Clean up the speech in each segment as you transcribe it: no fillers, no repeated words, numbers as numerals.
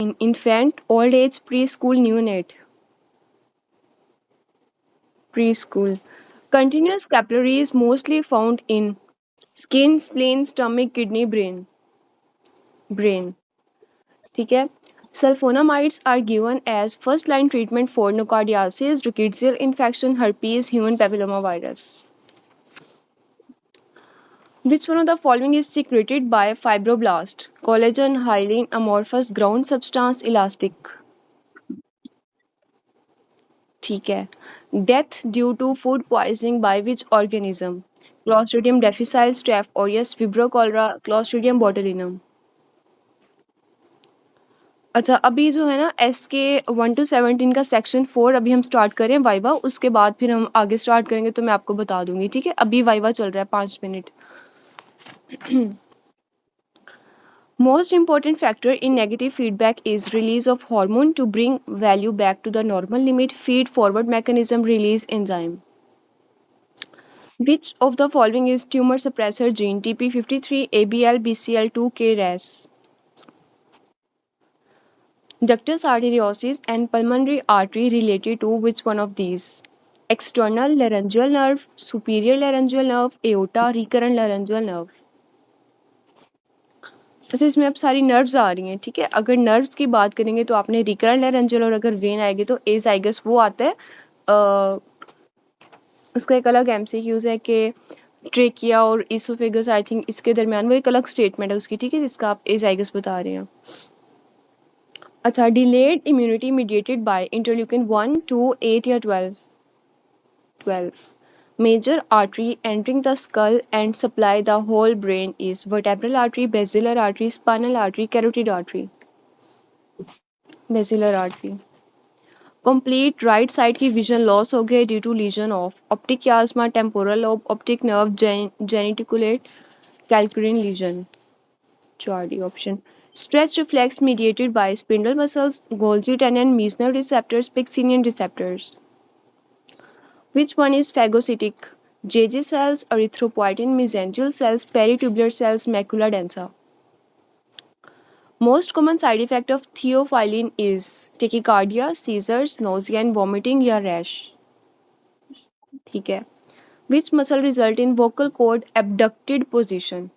in infant, old age, preschool, neonate. Preschool. Continuous capillaries mostly found in skin, spleen, stomach, kidney, brain. ठीक है. Sulfonamides are given as first line treatment for nocardiasis, rickettsial infection, herpes, human papillomavirus. Which one of the following is secreted by fibroblast? Collagen, hyaline, amorphous ground substance, elastic. ठीक है. Death due to food poisoning by which organism? Clostridium difficile, Staph aureus, Vibrio cholera, Clostridium botulinum. अच्छा, अभी जो है ना SK 1 to 17 का section 4 अभी हम स्टार्ट करें वाइवा, उसके बाद फिर हम आगे स्टार्ट करेंगे तो मैं आपको बता दूंगी. ठीक है, अभी वाइवा चल रहा है 5 minute. Most important factor in negative feedback is release of hormone to bring value back to the normal limit. Feed forward mechanism, release enzyme. Which of the following is tumor suppressor gene? TP53, ABL, BCL2, KRAS. Ductus arteriosus and pulmonary artery related to which one of these? External laryngeal nerve, superior laryngeal nerve, aorta, recurrent laryngeal nerve. अच्छा, इसमें अब सारी nerves आ रही हैं. ठीक है, अगर nerves की बात करेंगे तो आपने रिकरेंट लैरेंजियल, और अगर वेन आएगी तो एजाइगस वो आता है. उसका एक अलग एमसीक्यूज है कि ट्रेकिया और इसोफेगस, आई थिंक इसके दरमियान वो एक अलग स्टेटमेंट है उसकी. ठीक है, जिसका आप एजाइगस बता रहे हैं. अच्छा, delayed immunity mediated by interleukin 1, 2, 8 या 12. Major artery entering the skull and supply the whole brain is vertebral artery, basilar artery, spinal artery, carotid artery. Basilar artery. Complete right side की vision loss हो गई due to lesion of optic chiasma, temporal lobe, optic nerve, geniculate, calcarine lesion. 4D option. Stress reflex mediated by spindle muscles, Golgi tendon, Meissner receptors, Pixinian receptors. Which one is phagocytic? JJ cells, erythropoietin, mesangial cells, peritubular cells, macula densa. Most common side effect of theophylline is tachycardia, seizures, nausea and vomiting या rash. ठीक है. Which muscle result in vocal cord abducted position?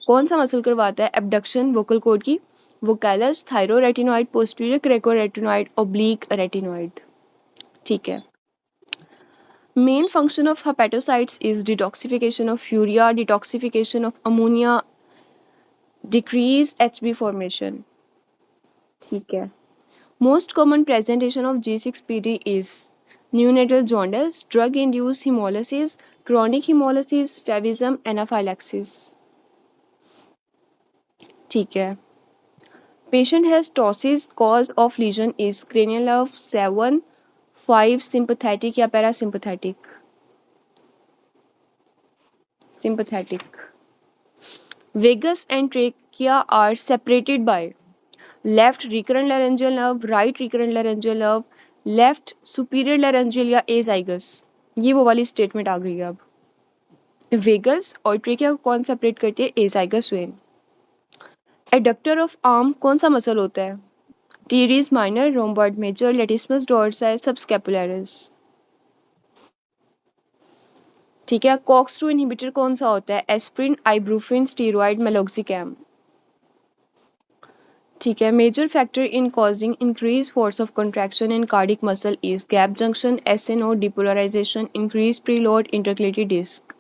कौन सा muscle करवाता है abduction vocal cord की? Vocalus, thyroretinoid, posterior cricoretinoid, oblique retinoid. ठीक है. Main function of hepatocytes is detoxification of urea, detoxification of ammonia, decrease HB formation. ठीक है. Most common presentation of G6PD is neonatal jaundice, drug-induced hemolysis, chronic hemolysis, favism, anaphylaxis. ठीक है. Patient has ptosis, cause of lesion is cranial nerve, 7, 5 sympathetic या parasympathetic. Sympathetic. Vagus and trachea are separated by left recurrent laryngeal nerve, right recurrent laryngeal nerve, left superior laryngeal या azygos. ये वो वाली statement आ गई है. अब vagus और trachea को कौन सेपरेट करती है? Azygos vein. Adductor of arm कौन सा मसल होता है? Teres minor, rhomboid major, latissimus dorsi, subscapularis. ठीक है. कॉक्स-2 इनहिबिटर कौन सा होता है? Aspirin, ibuprofen, steroid, meloxicam. ठीक है. Major factor in causing increase force of contraction in cardiac muscle is gap junction, SNO, depolarization, increase preload, intercalated disc.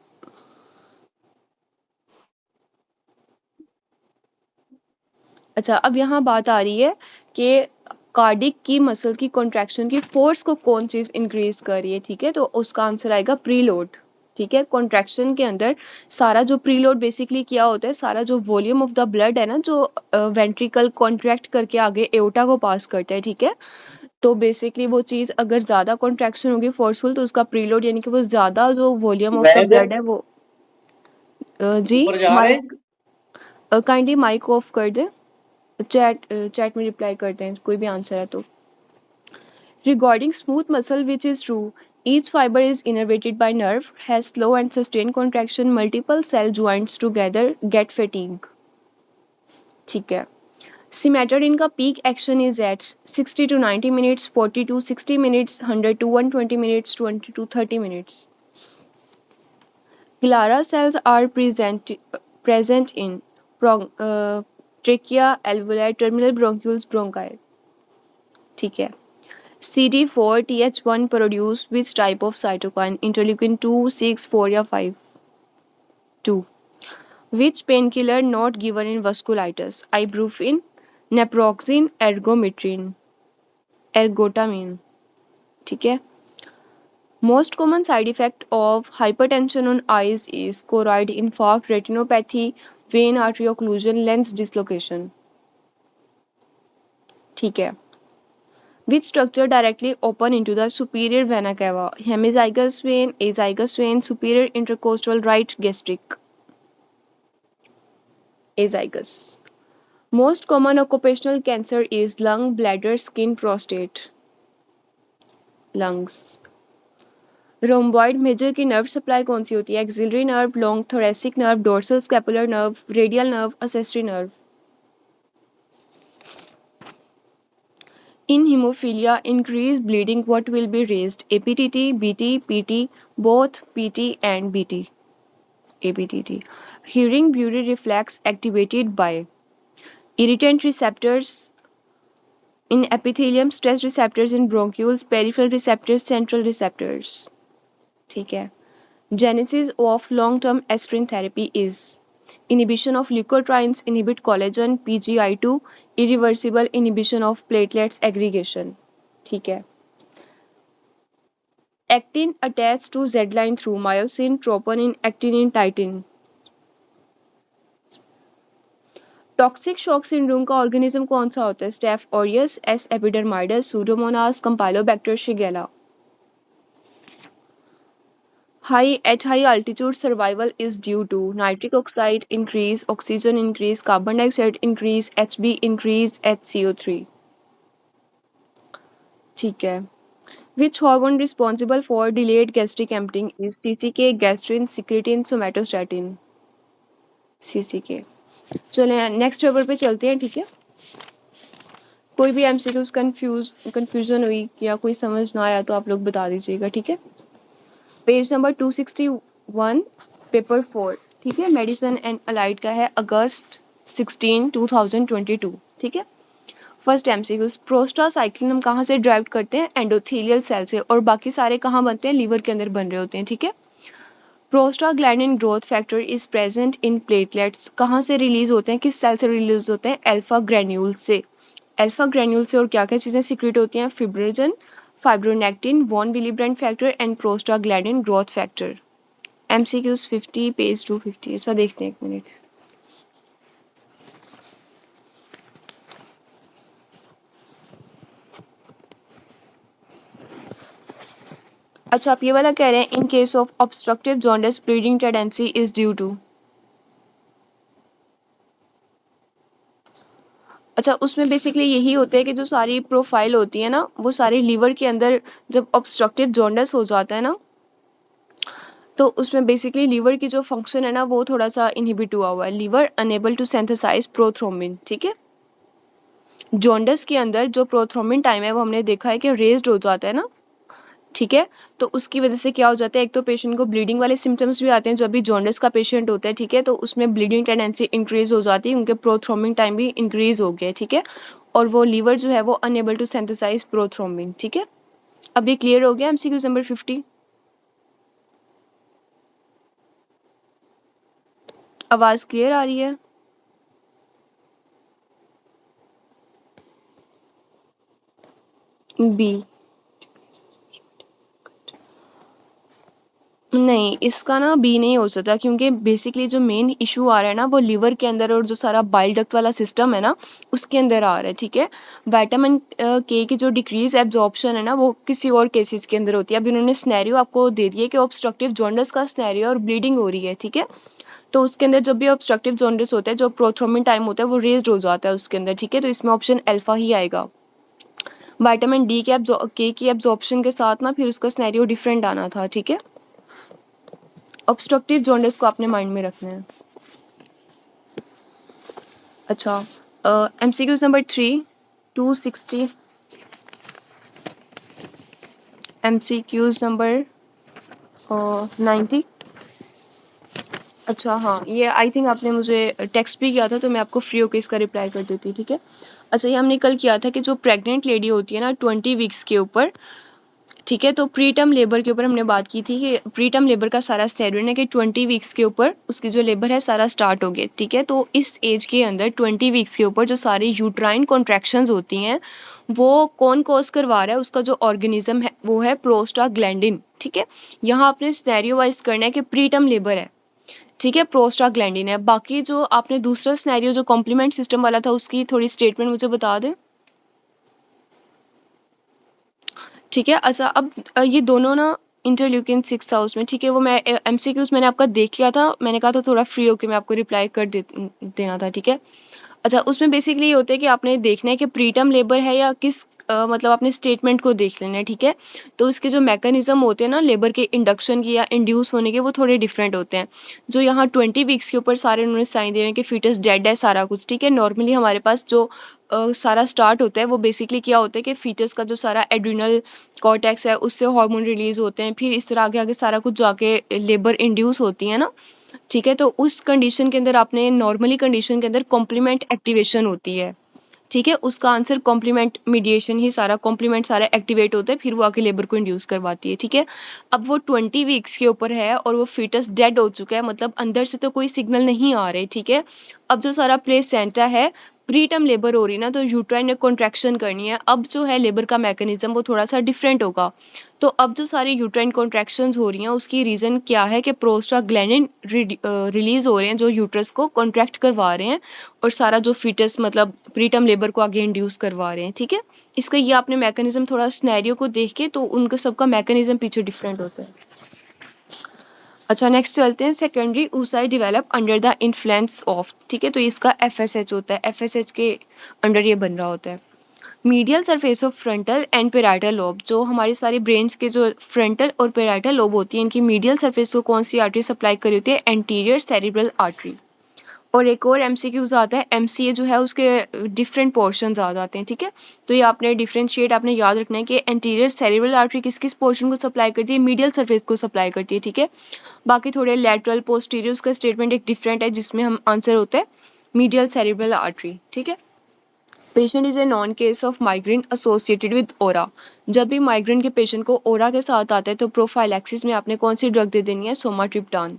अच्छा, अब यहाँ बात आ रही है कि कार्डिक की मसल की कॉन्ट्रैक्शन की फोर्स को कौन चीज़ इंक्रीज कर रही है. ठीक है, तो उसका आंसर आएगा प्रीलोड. ठीक है, कॉन्ट्रैक्शन के अंदर सारा जो प्रीलोड बेसिकली क्या होता है, सारा जो वॉल्यूम ऑफ द ब्लड है ना, जो वेंट्रिकल कॉन्ट्रैक्ट करके आगे एओटा को पास करता है. ठीक है, तो बेसिकली वो चीज़ अगर ज़्यादा कॉन्ट्रैक्शन होगी फोर्सफुल तो उसका प्रीलोड यानी कि वो ज़्यादा जो वॉल्यूम ऑफ द ब्लड है वो. जी माइक, काइंडली माइक ऑफ कर दे. चैट में रिप्लाई करते हैं कोई भी आंसर है तो. Regarding smooth muscle, which is true, each fiber is innervated by nerve, has slow and sustained contraction, multiple cell joints together get fatigue. ठीक है. Cimetidine का peak action is at 60 to 90 minutes, 40 to 60 minutes, 100 to 120 minutes, 20 to 30 minutes. Clara cells are present in trachea, alveoli, terminal bronchioles, bronchi. ठीक है. CD4 TH1 produce which type of cytokine? Interleukin 2, 6, 4 या 5? 2. Which painkiller not given in vasculitis? Ibuprofen, naproxen, ergotamine. ठीक है. Most common side effect of hypertension on eyes is choroid infarct, retinopathy, vein artery occlusion, lens dislocation. ठीक है. Which structure directly open into the superior vena cava? Hemizygous vein, azygous vein, superior intercostal, right gastric. Azygous. Most common occupational cancer is lung, bladder, skin, prostate. Lungs. Rhomboid major की nerve supply कौन सी होती है? Axillary nerve, long thoracic nerve, dorsal scapular nerve, radial nerve, accessory nerve. In hemophilia, increased bleeding, what will be raised? APTT, BT, PT, both PT and BT. APTT. Hearing beauty reflex activated by irritant receptors in epithelium, stress receptors in bronchioles, peripheral receptors, central receptors. ठीक है. Genesis of long-term aspirin therapy is inhibition of leukotrienes, inhibit collagen, PGI2, irreversible inhibition of platelets aggregation. ठीक है. Actin attached to Z-line through myosin, troponin, actinin, titin. Toxic shock syndrome का organism कौन सा होता है? Staph aureus, S epidermidis, pseudomonas, campylobacter, shigella. At high altitude, survival is due to nitric oxide increase, oxygen increase, carbon dioxide increase, HB increase, HCO3. ठीक है. Which hormone responsible for delayed gastric emptying is CCK, gastrin, secretin, somatostatin. CCK. चलो next paper पे चलते हैं. ठीक है. कोई भी MCQs कंफ्यूजन हुई या कोई समझ ना आया तो आप लोग बता दीजिएगा. ठीक है. Page number 261, paper 4. ठीक है. मेडिसिन एंड अलाइड का है, अगस्त 16, 2022. ठीक है. फर्स्ट MCQs, प्रोस्टासाइक्लिन हम कहाँ से ड्राइव करते हैं? एंडोथेलियल सेल से. और बाकी सारे कहाँ बनते हैं? लीवर के अंदर बन रहे होते हैं. ठीक है. Prostaglandin growth factor is present in platelets. कहाँ से रिलीज होते हैं? किस सेल से रिलीज होते हैं? अल्फा ग्रैन्यूल से. अल्फा ग्रैन्यूल से और क्या क्या चीज़ें सीक्रेट होती हैं? Fibrinogen, fibronectin, von Willebrand factor and prostaglandin growth factor. MCQs 50, page 250. अच्छा देखते हैं, एक मिनट. अच्छा, आप ये वाला कह रहे हैं, in case of obstructive jaundice bleeding tendency is due to. अच्छा, उसमें बेसिकली यही होता है कि जो सारी प्रोफाइल होती है ना, वो सारी लीवर के अंदर जब ऑब्स्ट्रक्टिव जॉन्डिस हो जाता है ना, तो उसमें बेसिकली लीवर की जो फंक्शन है ना, वो थोड़ा सा इनहिबिट हुआ है. Liver unable to synthesize prothrombin. ठीक है. जॉन्डिस के अंदर जो प्रोथ्रोम्बिन टाइम है वो हमने देखा है कि रेज्ड हो जाता है ना. ठीक है. तो उसकी वजह से क्या हो जाता है? एक तो पेशेंट को ब्लीडिंग वाले सिम्टम्स भी आते हैं जब भी जॉन्डिस का पेशेंट होता है. ठीक है. तो उसमें ब्लीडिंग टेंडेंसी इंक्रीज हो जाती है, उनके प्रोथ्रोम्बिन टाइम भी इंक्रीज हो गया. ठीक है. और वो लीवर जो है वो अनएबल टू सिंथेसाइज प्रोथ्रोम्बिन. ठीक है. अब ये क्लियर हो गया. MCQ number 50. आवाज क्लियर आ रही है? बी. नहीं, इसका ना बी नहीं हो सकता, क्योंकि बेसिकली जो मेन इशू आ रहा है ना, वो लीवर के अंदर और जो सारा बाइल डक्ट वाला सिस्टम है ना, उसके अंदर आ रहा है. ठीक है. विटामिन के की जो डिक्रीज एब्जॉर्प्शन है ना, वो किसी और केसेस के अंदर होती है. अभी उन्होंने स्नैरियो आपको दे दिया कि ऑब्स्ट्रक्टिव जॉन्डिस का स्नैरियो और ब्लीडिंग हो रही है. ठीक है. तो उसके अंदर जब भी ऑब्स्ट्रक्टिव जॉन्डिस होता है, जो प्रोथ्रोम्बिन टाइम होता है वो रेज्ड हो जाता है उसके अंदर. ठीक है. तो इसमें ऑप्शन अल्फा ही आएगा. विटामिन डी के की एब्जॉर्प्शन के साथ ना फिर उसका स्नैरियो डिफरेंट आना था. ठीक है. ऑब्स्ट्रक्टिव जॉन्डिस को आपने माइंड में रखना है. अच्छा, MCQs number 3, 260. MCQs number 90. अच्छा हाँ, ये आई थिंक आपने मुझे टेक्स्ट भी किया था, तो मैं आपको फ्री होकर इसका रिप्लाई कर देती, ठीक है। अच्छा, ये हमने कल किया था कि जो प्रेग्नेंट लेडी होती है ना 20 वीक्स के ऊपर, ठीक है, तो प्री टर्म लेबर के ऊपर हमने बात की थी कि प्री टर्म लेबर का सारा स्टेडियम है कि 20 वीक्स के ऊपर उसकी जो लेबर है सारा स्टार्ट हो गया, ठीक है। तो इस एज के अंदर 20 वीक्स के ऊपर जो सारी यूट्राइन कॉन्ट्रैक्शंस होती हैं वो कौन कॉज करवा रहा है, उसका जो ऑर्गेनिज्म है वो है प्रोस्टाग्लैंडिन, ठीक है। यहाँ आपने स्नैरियो वाइज करना है कि प्री टर्म लेबर है, ठीक है, प्रोस्टाग्लैंडिन है। बाकी जो आपने दूसरा स्नैरियो जो कॉम्प्लीमेंट सिस्टम वाला था उसकी थोड़ी स्टेटमेंट मुझे बता दें, ठीक है। अच्छा, अब ये दोनों ना इंटरल्यूकिन 6 था उसमें, ठीक है। वो मैं MCQs मैंने आपका देख लिया था, मैंने कहा था थोड़ा फ्री होकर मैं आपको रिप्लाई कर देना था, ठीक है। अच्छा, उसमें बेसिकली ये होता है कि आपने देखना है कि प्रीटर्म लेबर है या किस मतलब आपने स्टेटमेंट को देख लेना है, ठीक है। तो इसके जो मैकेनिज्म होते हैं ना लेबर के इंडक्शन की या इंड्यूस होने के, वो थोड़े डिफरेंट होते हैं। जो यहाँ 20 वीक्स के ऊपर सारे उन्होंने साइन दिए हैं कि फीटस डेड है सारा कुछ, ठीक है। नॉर्मली हमारे पास जो सारा स्टार्ट होता है वो बेसिकली क्या होता है कि फीटस का जो सारा एड्रिनल कॉर्टेक्स है उससे हार्मोन रिलीज होते हैं, फिर इस तरह आगे आगे सारा कुछ जाके लेबर इंड्यूस होती है ना, ठीक है। तो उस कंडीशन के अंदर आपने नॉर्मली कंडीशन के अंदर कॉम्प्लीमेंट एक्टिवेशन होती है, ठीक है। उसका आंसर कॉम्प्लीमेंट मीडिएशन ही सारा कॉम्प्लीमेंट सारा एक्टिवेट होता है, फिर वो आके लेबर को इंड्यूस करवाती है, ठीक है। अब वो 20 वीक्स के ऊपर है और वो फीटस डेड हो चुका है, मतलब अंदर से तो कोई सिग्नल नहीं आ रहे, ठीक है। अब जो सारा प्लेसेंटा है, प्री टर्म लेबर हो रही ना, तो यूट्राइन ने कॉन्ट्रैक्शन करनी है। अब जो है लेबर का मैकेनिज्म वो थोड़ा सा डिफरेंट होगा। तो अब जो सारी यूट्राइन कॉन्ट्रैक्शंस हो रही हैं उसकी रीज़न क्या है कि प्रोस्टाग्लैंडिन रिलीज हो रहे हैं जो यूट्रस को कॉन्ट्रैक्ट करवा रहे हैं और सारा जो फीटस मतलब प्री टर्म लेबर को आगे इंड्यूस करवा रहे हैं, ठीक है। इसका ये आपने मैकेनिज्म थोड़ा स्नैरियो को देख के, तो उनका सबका मैकेनिज्म पीछे डिफरेंट होता है। अच्छा, नेक्स्ट चलते हैं। Secondary oocyte develop under the influence of, ठीक है। तो इसका FSH होता है, FSH के अंडर ये बन रहा होता है। Medial surface of frontal and parietal lobe, जो हमारी सारी ब्रेन्स के जो फ्रंटल और पेराइटल लोब होती है इनकी मीडियल सरफेस को कौन सी आर्टरी सप्लाई करी होती है, एंटीरियर सेरिब्रल आर्टरी। और एक और MCQs आता है, MCA जो है उसके डिफरेंट पोर्शंस आ जाते हैं, ठीक है। तो ये आपने डिफरेंशिएट आपने याद रखना है कि एंटीरियर सेरिब्रल आर्टरी किस किस पोर्शन को सप्लाई करती है, मीडियल सरफेस को सप्लाई करती है, ठीक है। बाकी थोड़े लैटरल पोस्टीरियर उसका स्टेटमेंट एक डिफरेंट है जिसमें हम आंसर होता है मीडियल सेरिब्रल आर्टरी, ठीक है। Patient is a known case of migraine associated with aura, जब भी माइग्रेन के पेशेंट को ओरा के साथ आता है तो प्रोफाइलैक्सिस में आपने कौन सी ड्रग दे देनी है, sumatriptan.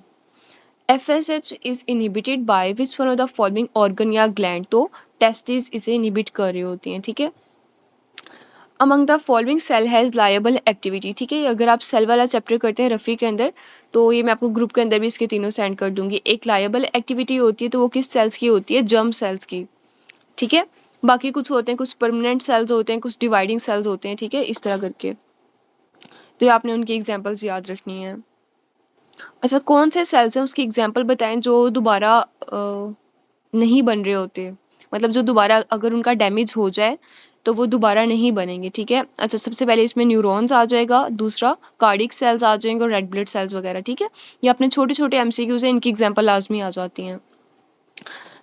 FSH is inhibited by which one of the following organ या ग्लैंड, तो टेस्टिस इसे इनहिबिट कर रही होती हैं, ठीक है। Among the following cell has labile activity, ठीक है। अगर आप सेल वाला चैप्टर करते हैं रफ़ी के अंदर, तो ये मैं आपको ग्रुप के अंदर भी इसके तीनों सेंड कर दूंगी। एक लायबल एक्टिविटी होती है तो वो किस सेल्स की होती है, जर्म सेल्स की, ठीक है। बाकी कुछ होते हैं, कुछ परमानेंट सेल्स होते हैं, कुछ डिवाइडिंग सेल्स होते हैं, ठीक है, इस तरह करके। तो ये आपने उनकी एग्जाम्पल्स याद रखनी है। अच्छा, कौन से सेल्स हैं उसकी एग्जाम्पल बताएं जो दोबारा नहीं बन रहे होते, मतलब जो दोबारा अगर उनका डैमेज हो जाए तो वो दोबारा नहीं बनेंगे, ठीक है। अच्छा, सबसे पहले इसमें न्यूरॉन्स आ जाएगा, दूसरा कार्डिक सेल्स आ जाएंगे और रेड ब्लड सेल्स वगैरह, ठीक है। ये अपने छोटे छोटे MCQs हैं, इनकी एग्जाम्पल लाजमी आ जाती हैं।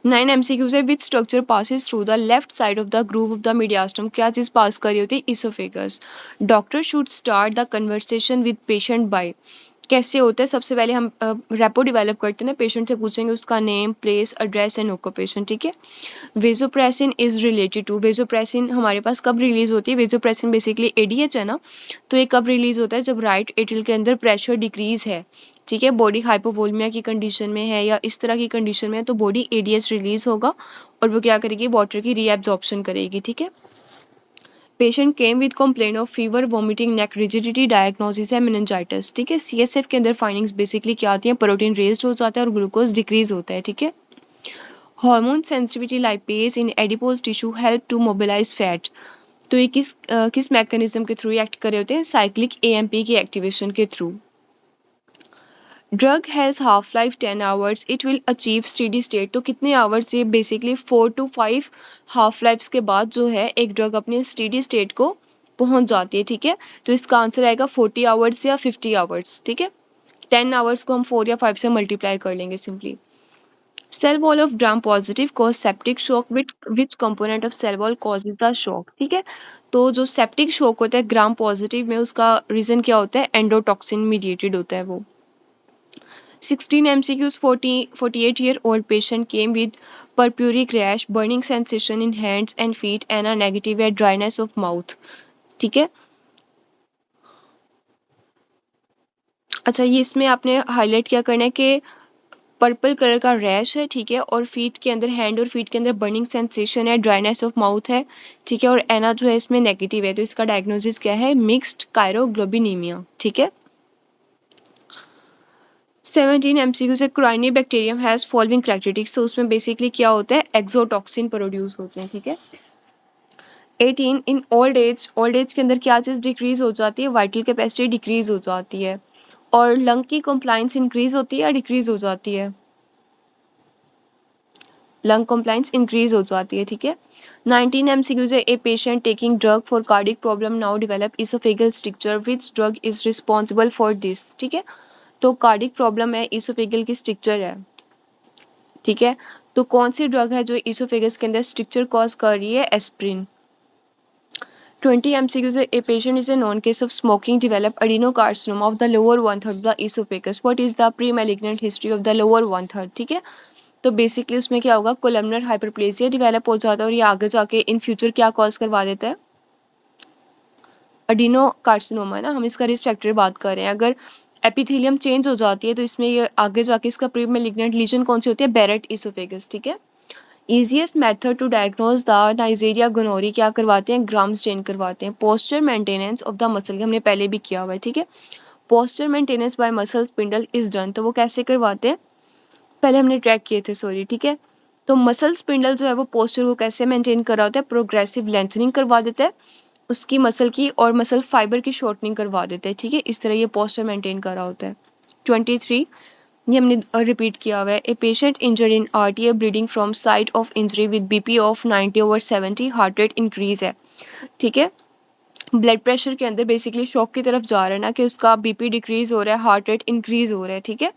9 MCQs है, which structure passes through the left side of the groove of the mediastinum, क्या चीज़ पास कर रही होती है, oesophagus. Doctor should start the conversation with patient by, कैसे होता है, सबसे पहले हम रेपो डेवलप करते हैं ना, पेशेंट से पूछेंगे उसका name, place, address and occupation, ठीक है। Vasopressin is related to, vasopressin हमारे पास कब रिलीज होती है, वेजोप्रेसिन बेसिकली ADH है ना, तो ये कब रिलीज होता है, जब राइट एट्रियल के अंदर प्रेशर डिक्रीज है, ठीक है, बॉडी हाइपोवोल्मिया की कंडीशन में है या इस तरह की कंडीशन में है, तो बॉडी ADH रिलीज होगा और वो क्या करेगी, वाटर की रीएब्जॉर्प्शन करेगी, ठीक है। Patient came with complain of fever, vomiting, neck rigidity, diagnosis है मेनिंजाइटिस, ठीक है। CSF के अंदर फाइंडिंग्स बेसिकली क्या आती हैं, प्रोटीन रेज्ड हो जाता है और ग्लूकोज डिक्रीज होता है, ठीक है। Hormone sensitivity lipase in adipose tissue help to mobilize fat, तो ये किस मैकेनिज्म के थ्रू एक्ट कर रहे होते हैं, साइक्लिक AMP की एक्टिवेशन के through. Drug has half life 10 hours, it will achieve steady state, तो कितने आवर्स, ये बेसिकली 4 to 5 हाफ लाइफ्स के बाद जो है एक ड्रग अपने स्टेडी स्टेट को पहुंच जाती है, ठीक है। तो इसका आंसर आएगा 40 आवर्स या 50 आवर्स, ठीक है। 10 आवर्स को हम 4 या 5 से मल्टीप्लाई कर लेंगे simply. Cell wall of gram positive cause septic shock which component of cell wall causes the shock, ठीक है। तो जो सेप्टिक शॉक होता है ग्राम पॉजिटिव में, उसका रीजन क्या होता है, एंडोटॉक्सिन मीडिएटेड होता है वो। 16 MCQs, 48-year-old patient came with purpuric rash, burning sensation in hands and feet and a negative at dryness of mouth, ठीक है। अच्छा, ये इसमें आपने हाईलाइट क्या करना है कि पर्पल कलर का रैश है, ठीक है, और फीट के अंदर, हैंड और फीट के अंदर बर्निंग सेंसेशन है, ड्राइनेस ऑफ माउथ है, ठीक है, और एना जो है इसमें नेगेटिव है, तो इसका डायग्नोसिस क्या है, मिक्स्ड कायरोग्लोबिनीमिया, ठीक है। 17 MCQ से क्राइनी बैक्टीरियम हैज फॉलोइंग कैरेक्टरिस्टिक्स, तो उसमें बेसिकली क्या होता है, एक्सोटॉक्सिन प्रोड्यूस होते हैं, ठीक है। 18 इन ओल्ड एज के अंदर क्या चीज़ डिक्रीज हो जाती है, वाइटल कैपेसिटी डिक्रीज हो जाती है, और लंग की कंप्लाइंस इंक्रीज होती है या डिक्रीज हो जाती है, लंग कंप्लाइंस इंक्रीज हो जाती है, ठीक है। 19 MCQ से a patient taking drug for cardiac problem now develop oesophageal structure, which drug is responsible for this, ठीक है। तो कार्डिक प्रॉब्लम है, इसोफेगल की स्ट्रक्चर है, ठीक है, तो कौन सी ड्रग है जो इसोफेगस के अंदर स्ट्रक्चर कॉज कर रही है, एस्प्रिन। 20 MCQ से a patient is a known case of smoking develop adenocarcinoma of the lower one third the oesophagus, what is the pre malignant history of the lower one third, ठीक है। तो basically उसमें क्या होगा, columnar hyperplasia develop हो जाता है, और ये आगे जाके इन फ्यूचर क्या कॉज करवा देता है, एडिनो कार्सिनोमा ना, हम इसका रिस्क फैक्टर बात कर रहे हैं। अगर एपिथेलियम चेंज हो जाती है तो इसमें ये आगे जाके इसका प्री मैलिग्नेंट लीजन कौन सी होती है, बेरेट इसोफेगस, ठीक है। Easiest method to diagnose the Neisseria gonorrhoeae क्या करवाते हैं, ग्राम स्टेन करवाते हैं। Posture maintenance of the muscle, हमने पहले भी किया हुआ है, ठीक है। Posture maintenance by muscle spindle is done, तो वो कैसे करवाते हैं, पहले हमने ट्रैक किए थे, सॉरी, ठीक है। तो मसल स्पिंडल जो है वो पोस्चर को कैसे मेंटेन कर रहा होता है, प्रोग्रेसिव लेंथनिंग करवा देता है उसकी मसल की, और मसल फाइबर की शॉर्टनिंग करवा देते हैं, ठीक है। इस तरह ये पोस्चर मेंटेन कर रहा होता है। 23 ये हमने रिपीट किया हुआ है। A patient injured in RTA bleeding from site of injury with BP of 90/70, heart rate increase है, ठीक है। ब्लड प्रेशर के अंदर बेसिकली शॉक की तरफ जा रहा है ना, कि उसका बीपी डिक्रीज हो रहा है, हार्ट रेट इंक्रीज हो रहा है, ठीक है।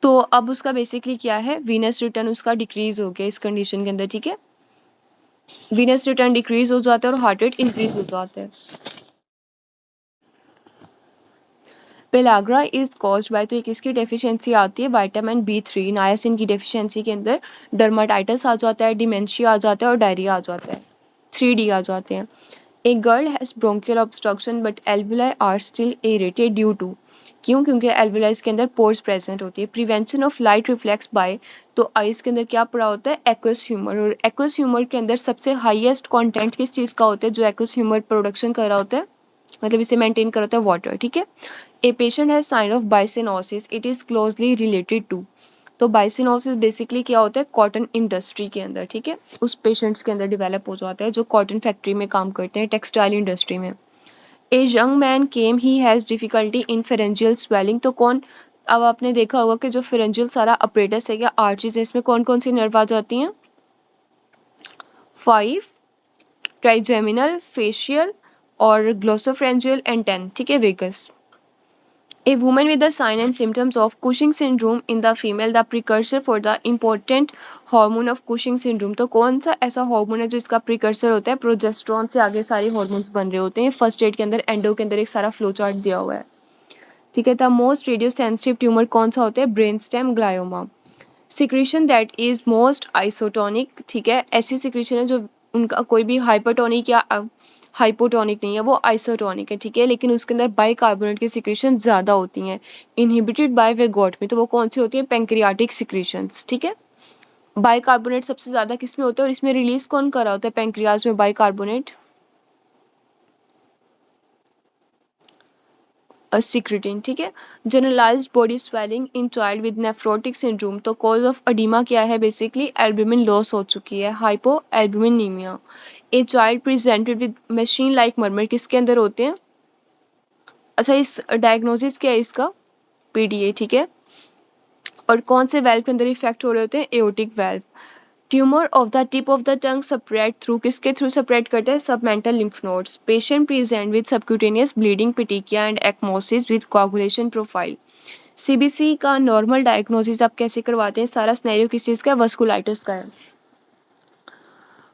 तो अब उसका बेसिकली क्या है, वीनस रिटर्न उसका डिक्रीज हो गया इस कंडीशन के अंदर, ठीक है। वीनस रिटर्न डिक्रीज हो जाता है और हार्ट रेट इंक्रीज हो जाता है। पेलाग्रा इज कॉज्ड बाय, तो एक इसकी डेफिशिएंसी आती है विटामिन B3, नायासिन की डेफिशिएंसी के अंदर डर्माटाइटिस आ जाता है, डिमेंशिया आ जाता है और डायरिया आ जाता है, 3D आ जाते हैं। A girl has bronchial obstruction but alveoli are still aerated due to, क्यों, क्योंकि एल्वुलाइज के अंदर पोर्स प्रेजेंट होती है। Prevention of light reflex by, तो आइस के अंदर क्या पड़ा होता है, एक्वस ह्यूमर, और एक्वस ह्यूमर के अंदर सबसे हाईएस्ट कंटेंट किस चीज़ का होता है, जो एक्वस ह्यूमर प्रोडक्शन कर रहा होता है, मतलब इसे मेंटेन कर रहा होता है, वाटर, ठीक है। A patient has sign of byssinosis, it is closely related to, तो बाइसिनोसिस बेसिकली क्या होता है, कॉटन इंडस्ट्री के अंदर, ठीक है, उस पेशेंट्स के अंदर डेवलप हो जाता है जो कॉटन फैक्ट्री में काम करते हैं, टेक्सटाइल इंडस्ट्री में। A young man came, he has difficulty in pharyngeal swelling, तो कौन, अब आपने देखा होगा कि जो फेरेंजियल सारा अपरेटस है या आर्चेज है, इसमें कौन कौन सी नर्व आ जाती हैं, 5, ट्राइजेमिनल, फेशियल और ग्लोसोफ्रेंजियल एंड 10, ठीक है, vagus. A woman with the sign and symptoms of Cushing syndrome in the female, the precursor for the important hormone of Cushing syndrome, तो कौन सा ऐसा हार्मोन है जो इसका प्रिकर्सर होता है, प्रोजेस्टेरोन से आगे सारे हार्मोन्स बन रहे होते हैं। फर्स्ट एड के अंदर, एंडो के अंदर एक सारा फ्लो चार्ट दिया हुआ है, ठीक है। The most radio sensitive tumour कौन सा होता है, brain stem glioma. Secretion that is most isotonic, ठीक है, ऐसी सिक्रीशन है जो उनका कोई भी हाइपरटोनिक या हाइपोटोनिक नहीं है, वो आइसोटोनिक है, ठीक है, लेकिन उसके अंदर बाइकार्बोनेट की सिक्रीशन ज़्यादा होती हैं, इनहिबिटेड बाय वेगोट में, तो वो कौन सी होती है, पेंक्रियाटिक सिक्रीशंस, ठीक है। बाइकार्बोनेट सबसे ज़्यादा किस में होता है, और इसमें रिलीज कौन कर रहा होता है, पेंक्रियाज में बाइकार्बोनेट, सिक्रेटिन, ठीक है। Generalized body swelling in child with nephrotic syndrome, तो कॉज ऑफ अडीमा क्या है, बेसिकली एल्ब्यूमिन लॉस हो चुकी है, hypo albuminaemia. A child presented with machine like murmur किसके अंदर होते हैं, अच्छा, इस डायग्नोसिस क्या है इसका, PDA, ठीक है। और कौन से वेल्व के अंदर इफेक्ट हो रहे होते हैं, aortic valve. Tumour of the tip of the tongue spread through, किसके थ्रू स्प्रेड करते हैं, submental lymph nodes. Patient present with subcutaneous bleeding, petechiae and ecchymosis with coagulation profile. CBC का नॉर्मल डायग्नोसिस आप कैसे करवाते हैं? सारा स्नेरियो किस चीज़ का है? वस्कुलाइटिस का है।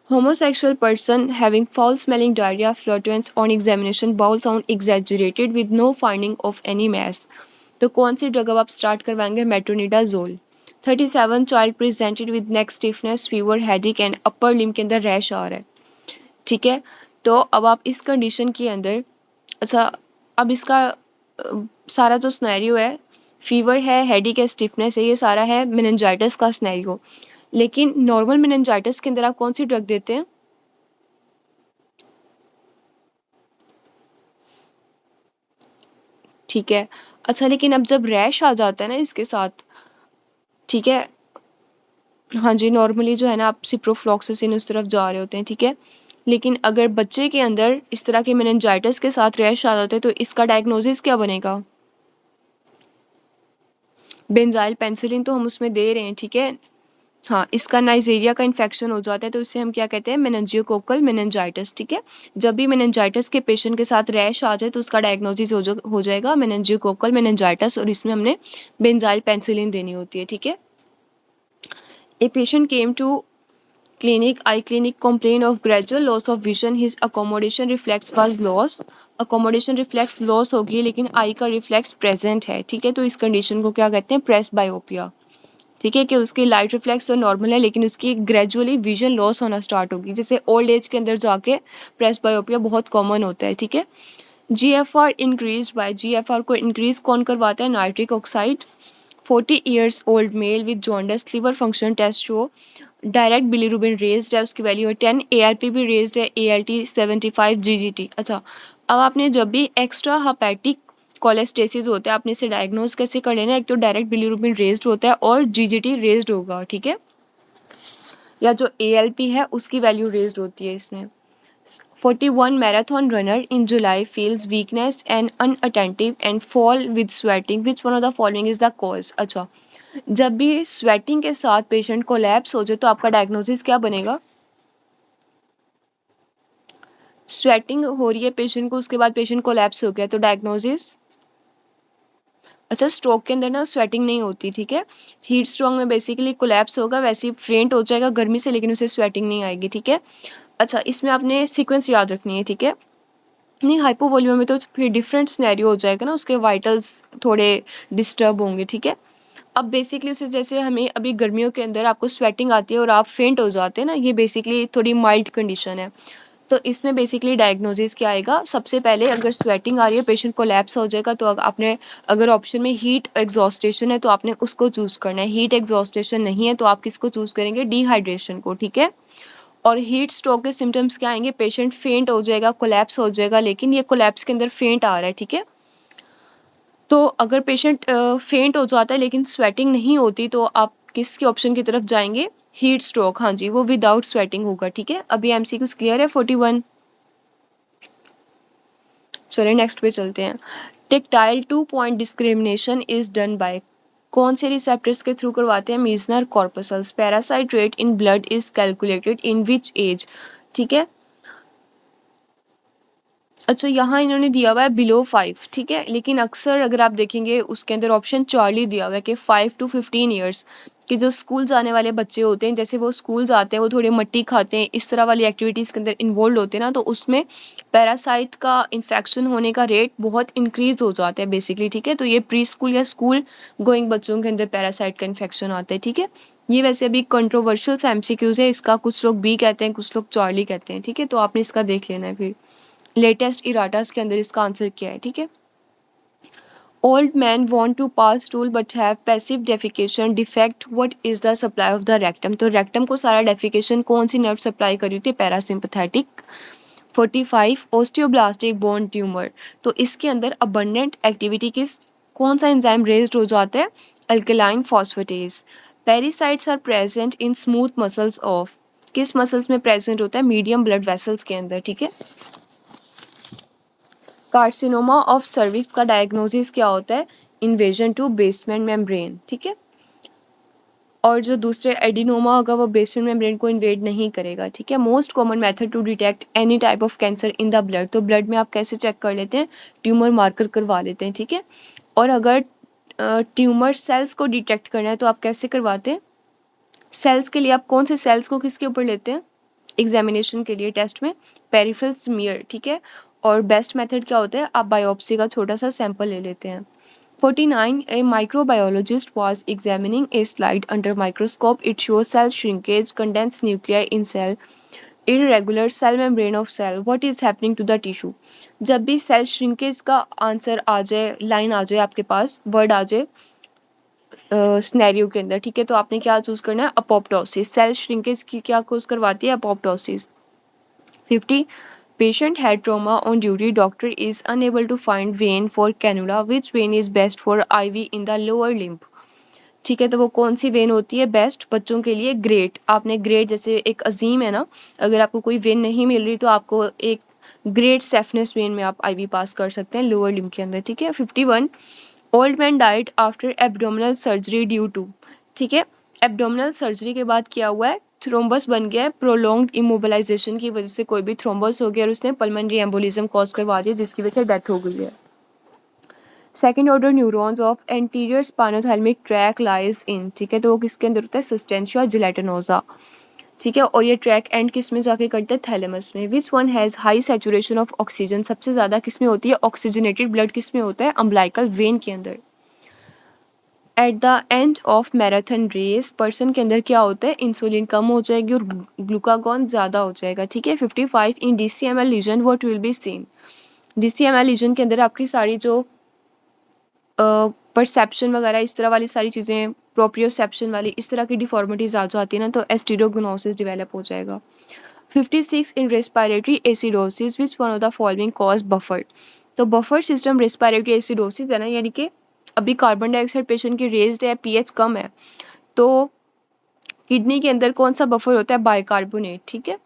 Homosexual person having foul smelling diarrhea, flatulence on examination, bowel sound exaggerated with no finding of any mass. तो कौन सी ड्रग अब आप स्टार्ट करवाएंगे? Metronidazole. 37 child presented with neck stiffness, fever, headache and upper limb के अंदर rash आ रहा है। ठीक है, तो अब आप इस कंडीशन के अंदर, अच्छा अब इसका सारा जो स्नैरियो है, फीवर है, हेडेक है, स्टिफनेस है, ये सारा है मेनिंजाइटिस का स्नैरियो। लेकिन नॉर्मल मेनिंजाइटिस के अंदर आप कौन सी ड्रग देते हैं? ठीक है, अच्छा लेकिन अब जब रैश आ जाता है ना इसके साथ, ठीक है, हाँ जी, नॉर्मली जो है ना आप सिप्रोफ्लॉक्सासिन उस तरफ जा रहे होते हैं। ठीक है, लेकिन अगर बच्चे के अंदर इस तरह के मेनिंजाइटिस के साथ रैश आ जाते हैं तो इसका डायग्नोसिस क्या बनेगा? बेंजाइल पेनिसिलिन तो हम उसमें दे रहे हैं। ठीक है, हाँ, इसका नाइजेरिया का इन्फेक्शन हो जाता है तो इसे हम क्या कहते हैं? मेनिंजियोकोकल मेनिंजाइटिस। ठीक है, जब भी मेनिंजाइटिस के पेशेंट के साथ रैश आ जाए तो उसका डायग्नोसिस हो जाएगा मेनिंजियोकोकल मेनिंजाइटिस, और इसमें हमने बेंजाइल पेनिसिलिन देनी होती है। ठीक है, a patient came to clinic, eye clinic, complained of gradual loss of vision. His accommodation reflex was lost. accommodation reflex loss होगी लेकिन आई का रिफ्लेक्स प्रेजेंट है। ठीक है, तो इस कंडीशन को क्या कहते हैं? प्रेस बायोपिया। ठीक है, कि उसकी लाइट रिफ्लेक्स तो नॉर्मल है लेकिन उसकी ग्रेजुअली विजन लॉस होना स्टार्ट होगी। जैसे ओल्ड एज के अंदर जाके प्रेस बायोपिया बहुत कॉमन होता है। ठीक है, GFR इंक्रीज बाय, GFR को इंक्रीज कौन करवाता है? Nitric oxide. 40 years old male with jaundice, liver function test show direct bilirubin raised है, उसकी वैल्यू है 10, ARP भी रेज्ड है, ALT 75, GGT। अच्छा, अब आपने जब भी एक्स्ट्रा हेपेटिक कोलेस्टेसिस होता है आपने इसे डायग्नोज कैसे कर लेना? एक तो डायरेक्ट बिलीरुबिन रेज्ड होता है और GGT रेज्ड होगा। ठीक है, या जो ALP है उसकी वैल्यू रेज्ड होती है इसमें। 41 marathon runner in July feels weakness and unattentive and fall with sweating, which one of the following is the cause? अच्छा, जब भी स्वेटिंग के साथ पेशेंट कोलैप्स हो जाए तो आपका डायग्नोसिस क्या बनेगा? स्वेटिंग हो रही है पेशेंट को, उसके बाद पेशेंट कोलैप्स हो गया तो डायग्नोसिस, अच्छा स्ट्रोक के अंदर ना स्वेटिंग नहीं होती। ठीक है, हीट स्ट्रोक में बेसिकली कोलैप्स होगा, वैसे ही फेंट हो जाएगा गर्मी से लेकिन उसे स्वेटिंग नहीं आएगी। ठीक है, अच्छा इसमें आपने सीक्वेंस याद रखनी है। ठीक है, नहीं हाइपोवोलियम में तो फिर डिफरेंट सिनेरियो हो जाएगा ना, उसके वाइटल्स थोड़े डिस्टर्ब होंगे। ठीक है, अब बेसिकली उसे जैसे हमें अभी गर्मियों के अंदर आपको स्वेटिंग आती है और आप फेंट हो जाते हैं ना, ये बेसिकली थोड़ी माइल्ड कंडीशन है। तो इसमें बेसिकली डायग्नोसिस क्या आएगा? सबसे पहले अगर स्वेटिंग आ रही है पेशेंट कोलैप्स हो जाएगा तो आपने, अगर ऑप्शन में हीट एग्जॉस्टेशन है तो आपने उसको चूज़ करना है। हीट एग्जॉस्टेशन नहीं है तो आप किसको चूज़ करेंगे? डिहाइड्रेशन को। ठीक है, और हीट स्ट्रोक के सिम्टम्स क्या आएंगे? पेशेंट फेंट हो जाएगा, कोलैप्स हो जाएगा, लेकिन ये कोलैप्स के अंदर फेंट आ रहा है। ठीक है, तो अगर पेशेंट फेंट हो जाता है लेकिन स्वेटिंग नहीं होती तो आप किसके ऑप्शन की तरफ जाएंगे? हीट स्ट्रोक, हाँ जी, वो विदाउट स्वेटिंग होगा। ठीक है, अभी MCQs क्लियर है 41। चलिए नेक्स्ट पे चलते हैं। Tactile 2 point discrimination is done by, कौन से रिसेप्टर्स के थ्रू करवाते हैं? Meissner corpuscles. Parasite rate in blood is calculated in which age? ठीक है, अच्छा यहाँ इन्होंने दिया हुआ है बिलो 5। ठीक है, लेकिन अक्सर अगर आप देखेंगे उसके अंदर ऑप्शन चार्ली दिया हुआ है कि 5 to 15 ईयर्स के जो स्कूल जाने वाले बच्चे होते हैं, जैसे वो स्कूल जाते हैं वो थोड़े मट्टी खाते हैं, इस तरह वाली एक्टिविटीज़ के अंदर इन्वॉल्व होते हैं ना, तो उसमें पैरासाइट का इन्फेक्शन होने का रेट बहुत इंक्रीज हो जाता है बेसिकली। ठीक है, तो ये प्री स्कूल या स्कूल गोइंग बच्चों के अंदर पैरासाइट का इन्फेक्शन आता है। ठीक है, ये वैसे अभी कंट्रोवर्शियल MCQs है, इसका कुछ लोग बी कहते हैं, कुछ लोग चार्ली कहते हैं। ठीक है, तो आपने इसका देख लेना है। फिर लेटेस्ट इराटास के अंदर इसका आंसर क्या है? ठीक है, old man want to pass stool but have passive defecation defect, what is the supply of the rectum? तो रेक्टम को सारा डेफिकेशन कौन सी नर्व सप्लाई करी थी? पैरासिम्पथेटिक। 45 ओस्टियोब्लास्टिक बोन ट्यूमर, तो इसके अंदर अबंडेंट एक्टिविटी किस, कौन सा एंजाइम रेज्ड हो जाता है? Alkaline phosphatase. Pericytes are present in smooth muscles of, किस मसल्स में प्रेजेंट होता है? मीडियम ब्लड वेसल्स के अंदर। ठीक है, कार्सिनोमा ऑफ सर्विक्स का डायग्नोसिस क्या होता है? Invasion to basement membrane. ठीक है, और जो दूसरे एडिनोमा होगा वो बेसमेंट मेम्ब्रेन को इन्वेड नहीं करेगा। ठीक है, most common method to detect any type of cancer in the blood, तो ब्लड में आप कैसे चेक कर लेते हैं? ट्यूमर मार्कर करवा लेते हैं। ठीक है, और अगर ट्यूमर सेल्स को डिटेक्ट करना है तो आप कैसे करवाते हैं? सेल्स के लिए आप कौन से सेल्स को किसके ऊपर लेते हैं एग्जामिनेशन के लिए टेस्ट में? पेरिफेरल स्मीयर, ठीक है। और बेस्ट मेथड क्या होता है? आप बायोप्सी का छोटा सा सैंपल ले लेते हैं। 49. A microbiologist was examining a slide under microscope. It shows cell shrinkage, condensed nuclei in cell, irregular cell membrane of cell. What is happening to the tissue? जब भी सेल श्रिंकेज का answer आ जाए, line आ जाए आपके पास, word आ जाए scenario के अंदर, ठीक है, तो आपने क्या चूज करना है? अपोप्टोसिस। सेल श्रिंकेज की क्या कोज करवाती है? Apoptosis. 50. Patient had trauma on duty. Doctor is unable to find vein for cannula. Which vein is best for IV in the lower limb? ठीक है, तो वो कौन सी वेन होती है बेस्ट बच्चों के लिए? ग्रेट। आपने ग्रेट, जैसे एक अजीम है ना, अगर आपको कोई वेन नहीं मिल रही तो आपको एक ग्रेट सेफनेस वेन में आप आईवी पास कर सकते हैं लोअर लिम्ब के अंदर, ठीक है। 51. Old man died after abdominal surgery due to, ठीक है, एब्डोमिनल सर्जरी के बाद क्या हुआ है? थ्रोम्बस बन गया है, प्रोलॉन्ग्ड इमोबिलाइजेशन की वजह से कोई भी थ्रोम्बस हो गया और उसने पल्मोनरी एम्बोलिज्म कॉज करवा दिया जिसकी वजह से डेथ हो गई है। Second order neurons of anterior spinothalamic track lies in, ठीक है, तो वो किसके अंदर होता है? सस्टेंशिया जिलेटिनोसा, ठीक है। और ये ट्रैक एंड किस में जाके करते हैं? थैलेमस में। Which one has high saturation of oxygen, सबसे ज़्यादा किस में होती है? ऑक्सीजनेटेड ब्लड किस में होता है? अम्बलाइकल वेन के अंदर। At the end of marathon race person के अंदर क्या होता है? इंसुलिन कम हो जाएगी और ग्लूकागॉन ज़्यादा हो जाएगा, ठीक है। 55. In DCML lesion what will be seen? DCML lesion के अंदर आपकी सारी जो परसेप्शन वगैरह इस तरह वाली सारी चीज़ें, प्रोप्रियोसेप्शन वाली इस तरह की डिफॉर्मिटीज़ आ जाती है ना, तो एस्टेरोगनोसिस डेवलप हो जाएगा। 56. In respiratory acidosis which one of the following cause buffer, तो बफर सिस्टम रेस्पिरेटरी एसिडोसिस है ना, यानी कि अभी कार्बन डाइऑक्साइड पेशेंट की रेज्ड है, pH कम है, तो किडनी के अंदर कौन सा बफर होता है? बाइकार्बोनेट, ठीक है।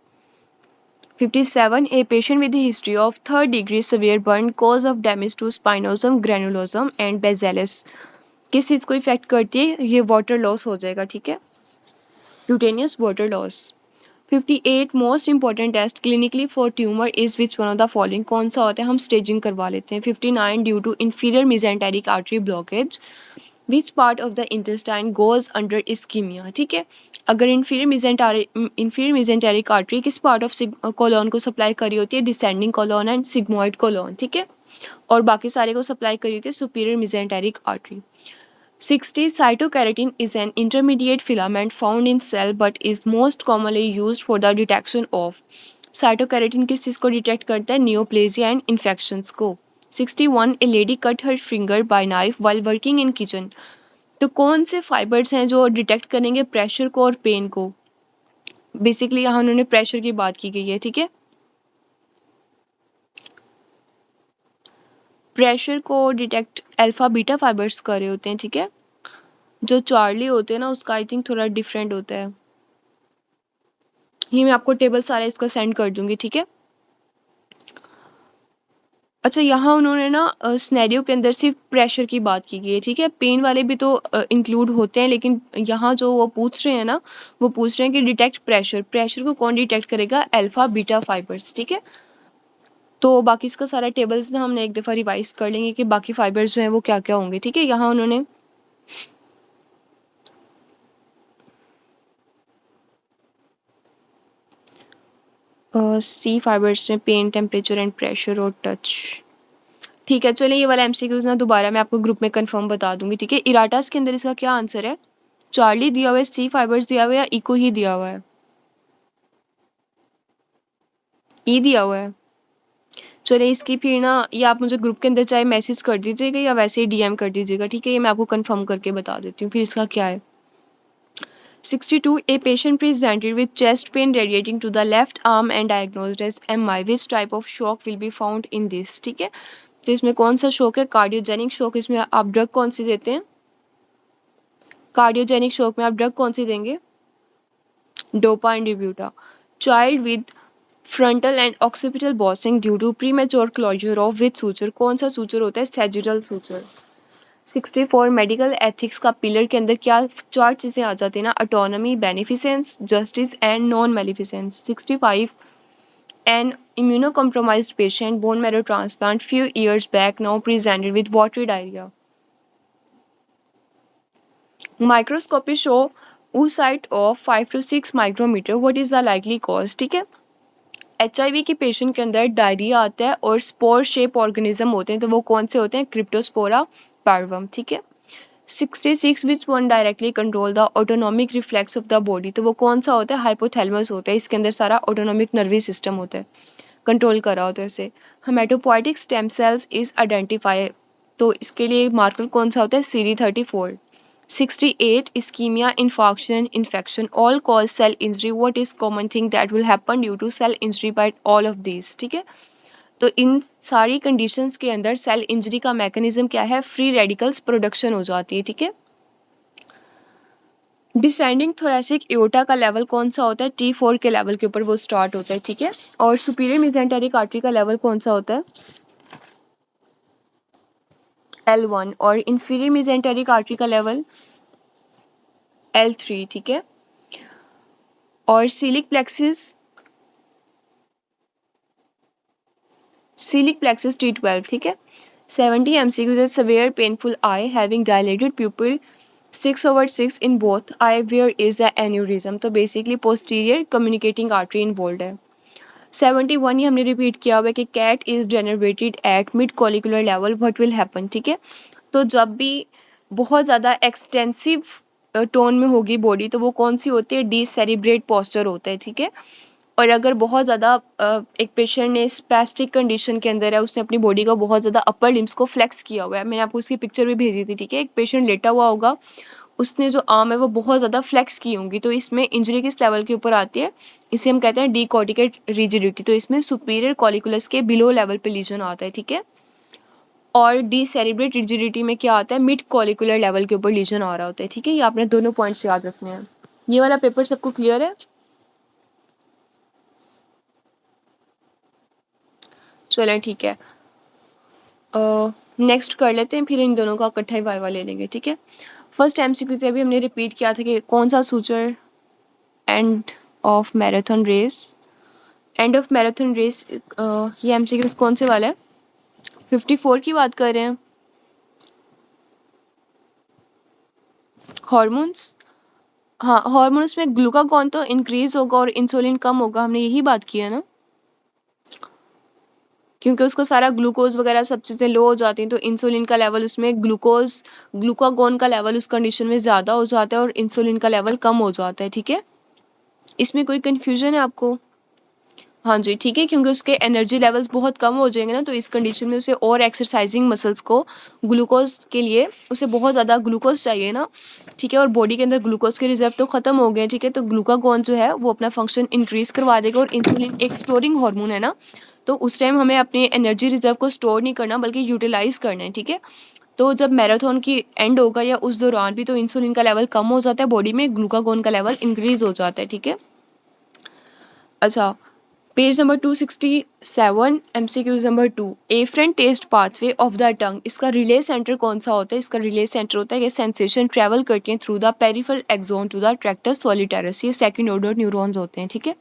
57. A patient with a history of third degree severe burn cause of damage to spinosum, granulosum and basilis, किस चीज़ को इफेक्ट करती है? ये वाटर लॉस हो जाएगा, ठीक है, cutaneous water loss. 58. Most important test clinically for tumour is which one of the following, कौन सा होता है? हम स्टेजिंग करवा लेते हैं। 59. Due to inferior mesenteric artery blockage which part of the intestine goes under ischaemia, ठीक है। अगर इंफीरियर मेसेंटेरिक आर्टरी किस पार्ट ऑफ कोलॉन को सप्लाई करी होती है? Descending colon and sigmoid colon, ठीक है, और बाकी सारे को सप्लाई करी होती है superior mesenteric artery. 60. Cytokeratin is an intermediate filament found in cell but is most commonly used for the detection of, cytokeratin किस चीज़ को डिटेक्ट करता है? नियोप्लेजिया एंड इन्फेक्शंस को। 61. A lady cut her finger by knife while working in kitchen, तो कौन से fibres हैं जो डिटेक्ट करेंगे प्रेशर को और पेन को? बेसिकली यहाँ उन्होंने प्रेशर की बात की गई है, ठीक है, प्रेशर को डिटेक्ट अल्फा बीटा फाइबर्स कर रहे होते हैं, ठीक है। जो चार्ली होते हैं ना उसका आई थिंक थोड़ा डिफरेंट होता है, ये मैं आपको टेबल सारा इसका सेंड कर दूंगी, ठीक है। अच्छा, यहाँ उन्होंने ना स्नैरियो के अंदर सिर्फ प्रेशर की बात की गई है, ठीक है, पेन वाले भी तो इंक्लूड होते हैं, लेकिन यहाँ जो वो पूछ रहे हैं ना, वो पूछ रहे हैं कि डिटेक्ट प्रेशर, प्रेशर को कौन डिटेक्ट करेगा? अल्फा बीटा फाइबर्स, ठीक है। तो बाकी इसका सारा टेबल्स ना हमने एक दफ़ा रिवाइज कर लेंगे कि बाकी फाइबर्स जो हैं वो क्या क्या होंगे, ठीक है। यहाँ उन्होंने सी फाइबर्स में पेन, टेम्परेचर एंड प्रेशर और टच, ठीक है। चलिए ये वाला MCQs ना दोबारा मैं आपको ग्रुप में कंफर्म बता दूंगी, ठीक है। इराटास के अंदर इसका क्या आंसर है? चार्ली दिया हुआ है, सी फाइबर्स दिया हुआ है, या इको ही दिया हुआ है? ई दिया हुआ है। चलिए इसकी फिर ना ये आप मुझे ग्रुप के अंदर चाहे मैसेज कर दीजिएगा या वैसे ही DM कर दीजिएगा, ठीक है, ये मैं आपको कंफर्म करके बता देती हूँ फिर इसका क्या है। 62. A patient presented with chest pain radiating to the left arm and diagnosed as MI. Which type of shock will be found in this, ठीक है, तो इसमें कौन सा शॉक है? Cardiogenic shock. इसमें आप ड्रग कौन सी देते हैं? कार्डियोजेनिक शॉक में आप ड्रग कौन सी देंगे? Dopa and dobuta. Child with frontal and occipital bossing due to premature closure of which suture, कौन सा सूचर होता है? Sagittal suture. 64. मेडिकल एथिक्स का पिलर के अंदर क्या 4 चीज़ें आ जाती हैं ना? Autonomy, beneficence, justice and non maleficence. 65. An immunocompromised patient, bone marrow transplant few years back, now presented with watery diarrhea. Microscopy show oocyte of 5 to 6 micrometre, what is the likely cause. ठीक है, HIV के patient के अंदर diarrhoea आता है और spore shape organism होते हैं, तो वो कौन से होते हैं, क्रिप्टोस्पोरा पार्वम। ठीक है, 66 which one directly control the autonomic reflex of the body, तो वो कौन सा होता है, हाइपोथैलेमस होता है, इसके अंदर सारा ऑटोनॉमिक नर्वस सिस्टम होता है, कंट्रोल कर रहा होता है इसे। Haematopoietic stem cells is identify, तो इसके लिए मार्कर कौन सा होता है, CD34। 68 ischaemia, infarction, infection, all cause cell injury, what is common thing that will happen due to cell injury by all of these. ठीक है, तो इन सारी कंडीशंस के अंदर सेल इंजरी का मैकेनिज्म क्या है, फ्री रेडिकल्स प्रोडक्शन हो जाती है। ठीक है, डिसेंडिंग थोरेसिक एओर्टा का लेवल कौन सा होता है, T4 के लेवल के ऊपर वो स्टार्ट होता है। ठीक है, और सुपीरियर मेसेंटेरिक आर्टरी का लेवल कौन सा होता है, L1, और इंफीरियर मेसेंटेरिक आर्टरी का लेवल L3। ठीक है, और सीलिक प्लेक्सिस T12। ठीक है, 70 MCQ severe painful eye having dilated pupil 6/6 in both eye, where is the aneurysm, तो basically posterior communicating artery involve है। 71 ही हमने रिपीट किया हुआ है कि cat is generated at mid collicular level, what will happen. ठीक है, तो जब भी बहुत ज़्यादा एक्सटेंसिव टोन में होगी बॉडी, तो वो कौन सी होती है, डीसेरिब्रेट पोस्चर होता है। ठीक है, और अगर बहुत ज़्यादा एक पेशेंट ने स्पैस्टिक कंडीशन के अंदर है, उसने अपनी बॉडी का बहुत ज़्यादा अपर लिम्स को फ्लेक्स किया हुआ है, मैंने आपको उसकी पिक्चर भी भेजी थी। ठीक है, एक पेशेंट लेटा हुआ होगा, उसने जो आर्म है वो बहुत ज़्यादा फ्लेक्स की होंगी, तो इसमें इंजरी किस लेवल के ऊपर आती है, इसे हम कहते हैं डीकॉर्टिकेट रिजिडिटी, तो इसमें सुपीरियर कॉलिकुलस के बिलो लेवल पे लीजन आता है। ठीक है, और डीसेरिब्रेट रिजिडिटी में क्या आता है, मिड कॉलिकुलर लेवल के ऊपर लीजन आ रहा होता है। ठीक है, ये आपने दोनों पॉइंट्स याद रखने हैं। ये वाला पेपर सबको क्लियर है, चलें ठीक है, नेक्स्ट कर लेते हैं, फिर इन दोनों का इकट्ठा ही वाइवा ले लेंगे। ठीक है, फर्स्ट MCQ से अभी हमने रिपीट किया था कि कौन सा suture end of marathon race, end of marathon race, ये MCQ कौन से वाला है, 54 की बात कर रहे हैं। हार्मोन्स, हाँ हार्मोन्स में ग्लूकागॉन तो इंक्रीज होगा और इंसुलिन कम होगा, हमने यही बात की है ना, क्योंकि उसका सारा ग्लूकोज वगैरह सब चीज़ें लो हो जाती हैं, तो इंसुलिन का लेवल उसमें ग्लूकागॉन का लेवल उस कंडीशन में ज़्यादा हो जाता है और इंसुलिन का लेवल कम हो जाता है। ठीक है, इसमें कोई कन्फ्यूजन है आपको, हाँ जी ठीक है, क्योंकि उसके एनर्जी लेवल्स बहुत कम हो जाएंगे ना, तो इस कंडीशन में उसे और एक्सरसाइजिंग मसल्स को ग्लूकोज के लिए उसे बहुत ज़्यादा ग्लूकोज चाहिए ना। ठीक है, और बॉडी के अंदर ग्लूकोज के रिजर्व तो ख़त्म हो गए। ठीक है, तो ग्लूकागॉन जो है वो अपना फंक्शन इंक्रीज़ करवा देगा, और इंसुलिन एक स्टोरिंग हार्मोन है ना, तो उस टाइम हमें अपने एनर्जी रिजर्व को स्टोर नहीं करना बल्कि यूटिलाइज़ करना है। ठीक है, तो जब मैराथन की एंड होगा या उस दौरान भी, तो इंसुलिन का लेवल कम हो जाता है बॉडी में, ग्लूकागॉन का लेवल इंक्रीज़ हो जाता है। ठीक है, अच्छा page number 267 MCQ number 2, efferent taste pathway of the tongue, इसका रिले सेंटर कौन सा होता है, इसका रिले सेंटर होता है कि सेंसेशन ट्रैवल करती हैं through the peripheral axon to the tractus solitarius, ये सेकंड ऑर्डर न्यूरॉन्स होते हैं। ठीक है,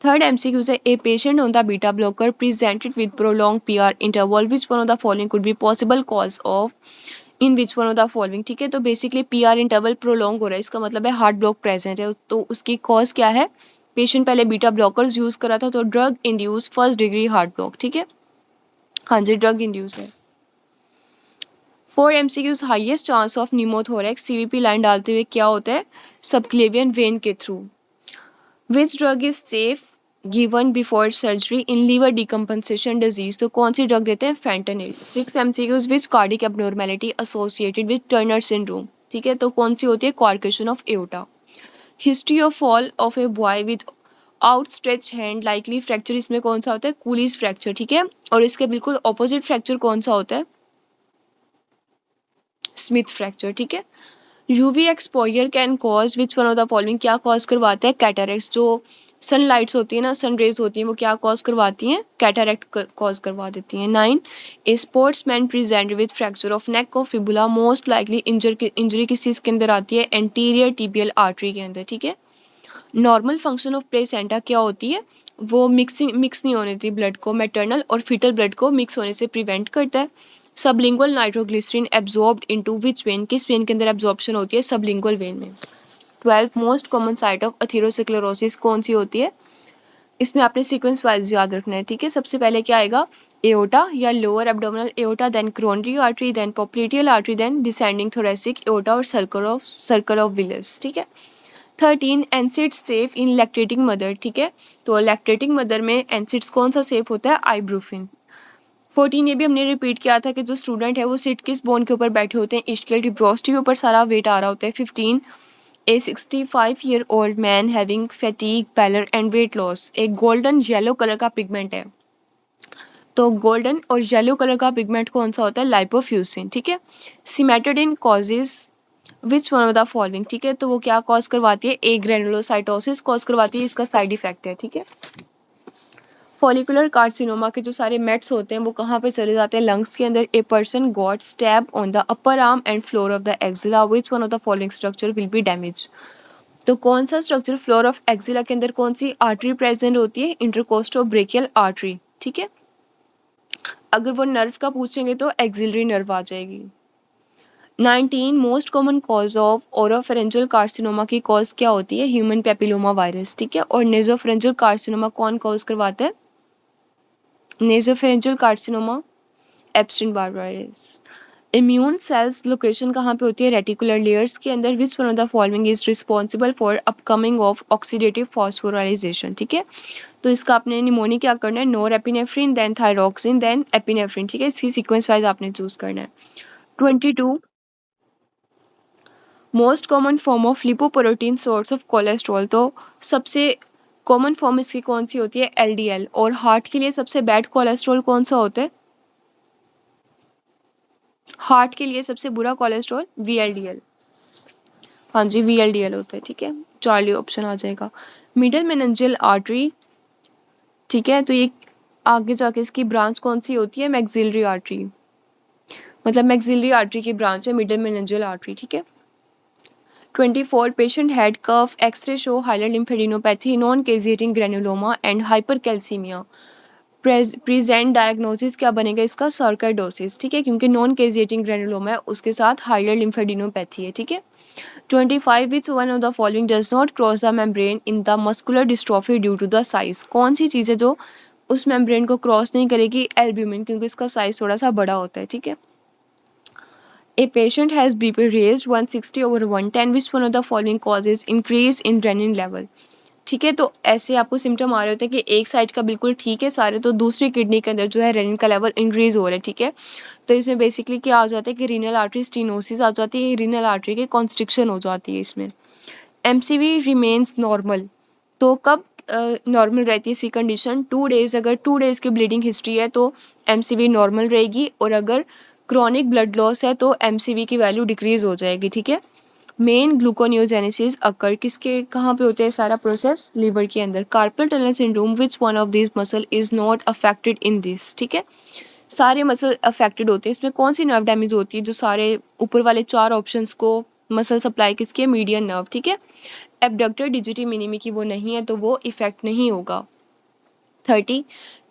थर्ड MCQ है, a patient on the beta blocker presented with prolong PR interval, which one of the following could be possible cause of in which one of the following. ठीक है, तो basically PR interval prolong हो रहा है, इसका मतलब है heart block present है, तो उसकी कॉज क्या है, पेशेंट पहले बीटा ब्लॉकर्स यूज़ करा था, तो drug induce first degree heart block. ठीक है, हाँ जी ड्रग इंड्यूस है। 4 MCQs, highest chance of pneumothorax CVP line डालते हुए क्या होता है, सबक्लेवियन वेन के थ्रू। Which drug is safe given before surgery in liver decompensation disease, तो कौन सी ड्रग देते हैं, fentanyl. 6 MCQs, which cardiac abnormality associated with Turner syndrome. ठीक है, तो कौन सी होती है, coarctation of aorta. History of fall of a boy with outstretch hand likely fracture, इसमें कौन सा होता है, कूलीज फ्रैक्चर। ठीक है, और इसके बिल्कुल ऑपोजिट फ्रैक्चर कौन सा होता है, स्मिथ फ्रैक्चर। ठीक है, UV exposure can cause which one of the following, क्या कॉज करवाता है, कैटरेक्ट, जो सनलाइट्स होती है ना, सन रेज होती हैं, वो क्या कॉज करवाती हैं, कैटरेक्ट कॉज करवा देती हैं। 9 a sportsman present with fracture of neck of fibula, most likely injury किस चीज़ के अंदर आती है, एंटीरियर टिबियल आर्टरी के अंदर। ठीक है, नॉर्मल फंक्शन ऑफ प्लेसेंटा क्या होती है, वो मिक्स नहीं होने देती ब्लड को, मैटरनल और फीटल ब्लड को मिक्स होने से प्रिवेंट करता है। Sublingual nitroglycerine absorbed into which vein, किस वेन के अंदर एब्जॉर्प्शन होती है? सबलिंगुअल वेन में। 12 most common site of atherosclerosis कौन सी होती है? इसमें आपने सीक्वेंस वाइज याद रखना है, ठीक है। सबसे पहले क्या आएगा? एओटा या lower abdominal aorta, then coronary artery, then popliteal artery, then descending thoracic aorta और सर्कल ऑफ विलियर्स, ठीक है। 13 NSAIDs safe in lactating mother, ठीक है। तो लैक्टेटिंग मदर में एनसिड्स कौन सा सेफ होता है? आइब्रूफिन। 14 ये भी हमने रिपीट किया था कि जो स्टूडेंट है वो सिट किस बोन के ऊपर बैठे होते हैं? इस्कियल टिब्रोस्टी के ऊपर सारा वेट आ रहा होता है। 15 a 65-year-old man having fatigue, pallor and weight loss, एक गोल्डन येलो कलर का पिगमेंट है। तो गोल्डन और येलो कलर का पिगमेंट कौन सा होता है? लाइपोफ्यूसिन, ठीक है। Cimetidine causes which one of the following, ठीक है। तो वो क्या कॉज करवाती है? ए ग्रेनुलोसाइटोसिस कॉज करवाती है, इसका साइड इफेक्ट है, ठीक है। फॉलिकुलर कार्सिनोमा के जो सारे मेट्स होते हैं वो कहाँ पे चले जाते हैं? लंग्स के अंदर। A person got stab on the upper arm and floor of the axilla, which one of the following structure will be damage. तो कौन सा स्ट्रक्चर फ्लोर ऑफ एक्सिला के अंदर कौन सी आर्टरी प्रेजेंट होती है? इंटरकोस्टोब्रेकियल आर्टरी, ठीक है। अगर वो नर्व का पूछेंगे तो एक्सिलरी नर्व आ जाएगी। 19 most common cause of oropharyngeal carcinoma की कॉज क्या होती है? ह्यूमन पेपिलोमा वायरस, ठीक है। और नेजोफेरेंजियल कार्सिनोमा कौन कॉज करवाता है? Nasopharyngeal carcinoma Epstein Barr virus. Immune cells location कहाँ पे होती है? रेटिकुलर लेयर्स के अंदर। Which one of the following is responsible for uncoupling of oxidative phosphorylation, ठीक है। तो इसका आपने निमोनी क्या करना है? Norepinephrine, then thyroxine, then epinephrine, ठीक है। इसकी सीक्वेंस वाइज आपने चूज करना है। 22 most common form of lipoprotein source of cholesterol, तो सबसे कॉमन फॉर्म इसकी कौन सी होती है? एलडीएल। और हार्ट के लिए सबसे बैड कोलेस्ट्रॉल कौन सा होता है? हार्ट के लिए सबसे बुरा कोलेस्ट्रॉल वीएलडीएल। हाँ जी, वीएलडीएल होता है, ठीक है। चार्ली ऑप्शन आ जाएगा। मिडल मेनिंजियल आर्टरी, ठीक है। तो ये आगे जाके इसकी ब्रांच कौन सी होती है? मैक्सिलरी आर्टरी, मतलब मैक्सिलरी आर्टरी की ब्रांच है मिडल मेनिंजियल आर्टरी, ठीक है। 24 patient had cough x ray show hilar lymphadenopathy, non caseating granuloma and hypercalcaemia. Present diagnosis क्या बनेगा इसका? सर्कोइडोसिस, ठीक है, क्योंकि नॉन केजिएटिंग ग्रेनुलोमा है, उसके साथ हाइलर लिम्फेडिनोपैथी है, ठीक है। 25 which one of the following does not cross the membrane in the muscular dystrophy due to the size, कौन सी चीज़ है जो उस मेम्ब्रेन को क्रॉस नहीं करेगी? एल्ब्यूमिन, क्योंकि इसका साइज थोड़ा सा बड़ा होता है, ठीक है। A patient has BP raised 160/110, which one of the following causes increase in renin level, ठीक है। तो ऐसे आपको सिम्टम आ रहे होते हैं कि एक साइड का बिल्कुल ठीक है सारे, तो दूसरी किडनी के अंदर जो है रेनिन का लेवल इंक्रीज हो रहा है, ठीक है। तो इसमें बेसिकली क्या आ जाता है कि रीनल आर्टरी स्टीनोसिस आ जाती है, रीनल आर्टरी की कॉन्स्ट्रिक्शन हो जाती है इसमें। एमसीवी रिमेन्स नॉर्मल, तो कब नॉर्मल रहती है इसकी कंडीशन? 2 डेज, अगर 2 डेज की ब्लीडिंग हिस्ट्री है तो एमसीवी नॉर्मल रहेगी, और अगर क्रॉनिक ब्लड लॉस है तो एमसीवी की वैल्यू डिक्रीज हो जाएगी, ठीक है। मेन ग्लूकोनियोजेनेसिस अकर किसके कहाँ पे होते हैं सारा प्रोसेस? लिवर के अंदर। Carpal tunnel syndrome which one of this muscle is not affected in this, ठीक है। सारे मसल अफेक्टेड होते हैं, इसमें कौन सी नर्व डैमेज होती है? जो सारे ऊपर वाले 4 ऑप्शंस को मसल सप्लाई किसकी है? मीडियन नर्व, ठीक है। एबडक्टर डिजिटी मिनिमी की वो नहीं है, तो वो इफेक्ट नहीं होगा। 30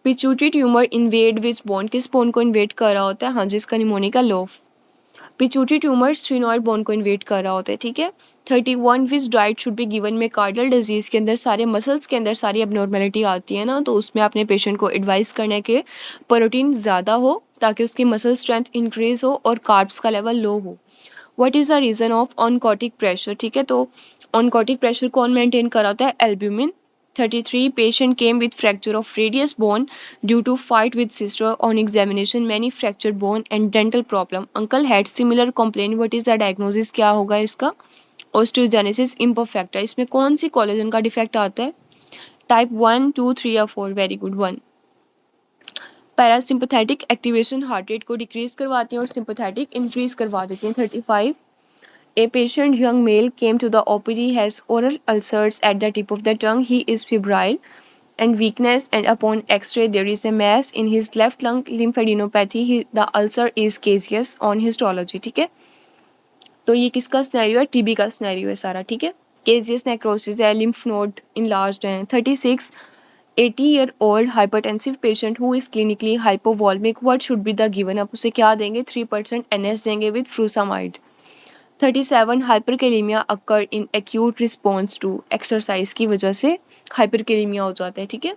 pituitary tumour invade which bone, किस बोन को इन्वेड कर रहा होता है? हाँ जी, इसका mnemonic lobe. Pituitary tumour sphenoid bone को इन्वेड कर रहा होता है, ठीक है। 31 which diet should be given में कार्डियल डिजीज़ के अंदर सारे मसल्स के अंदर सारी एबनॉर्मेलिटी आती है ना, तो उसमें आपने पेशेंट को एडवाइस करना है कि प्रोटीन ज़्यादा हो ताकि उसकी मसल स्ट्रेंथ इंक्रीज हो और कार्ब्स का लेवल लो हो। What is the reason of oncotic pressure, ठीक है। तो ऑनकोटिक प्रेशर कौन मेंटेन कर रहा होता है? Albumin. 33 patient came with fracture of radius bone due to fight with sister. On examination many fractured bone and dental problem. Uncle had similar complaint. What is the diagnosis? क्या होगा इसका? Osteogenesis imperfecta. इसमें कौन सी collagen का defect आता है? Type 1, 2, 3 या 4? Very good, 1। Parasympathetic activation heart rate को डिक्रीज करवाती है और सिंपथेटिक इंक्रीज करवा देती हैं। 35 A patient young male came to the OPD, has oral ulcers at the tip of the tongue. He is febrile and weakness, and upon X-ray there is a mass in his left lung, lymphadenopathy. The ulcer is caseous on histology, ठीक है। तो ये किसका scenario है? TB का scenario है सारा, ठीक है। केजियस नेक्रोसिस है, लिम्फ नोड इनलार्ज्ड हैं। 36 80-year-old hypertensive patient who is clinically hypovolemic, what should be the given? आप उसे क्या देंगे? 3% NS देंगे with furosemide. 37 hyperkalaemia occur in acute response to exercise की वजह से हाइपरकेलेमिया हो जाता है, ठीक है.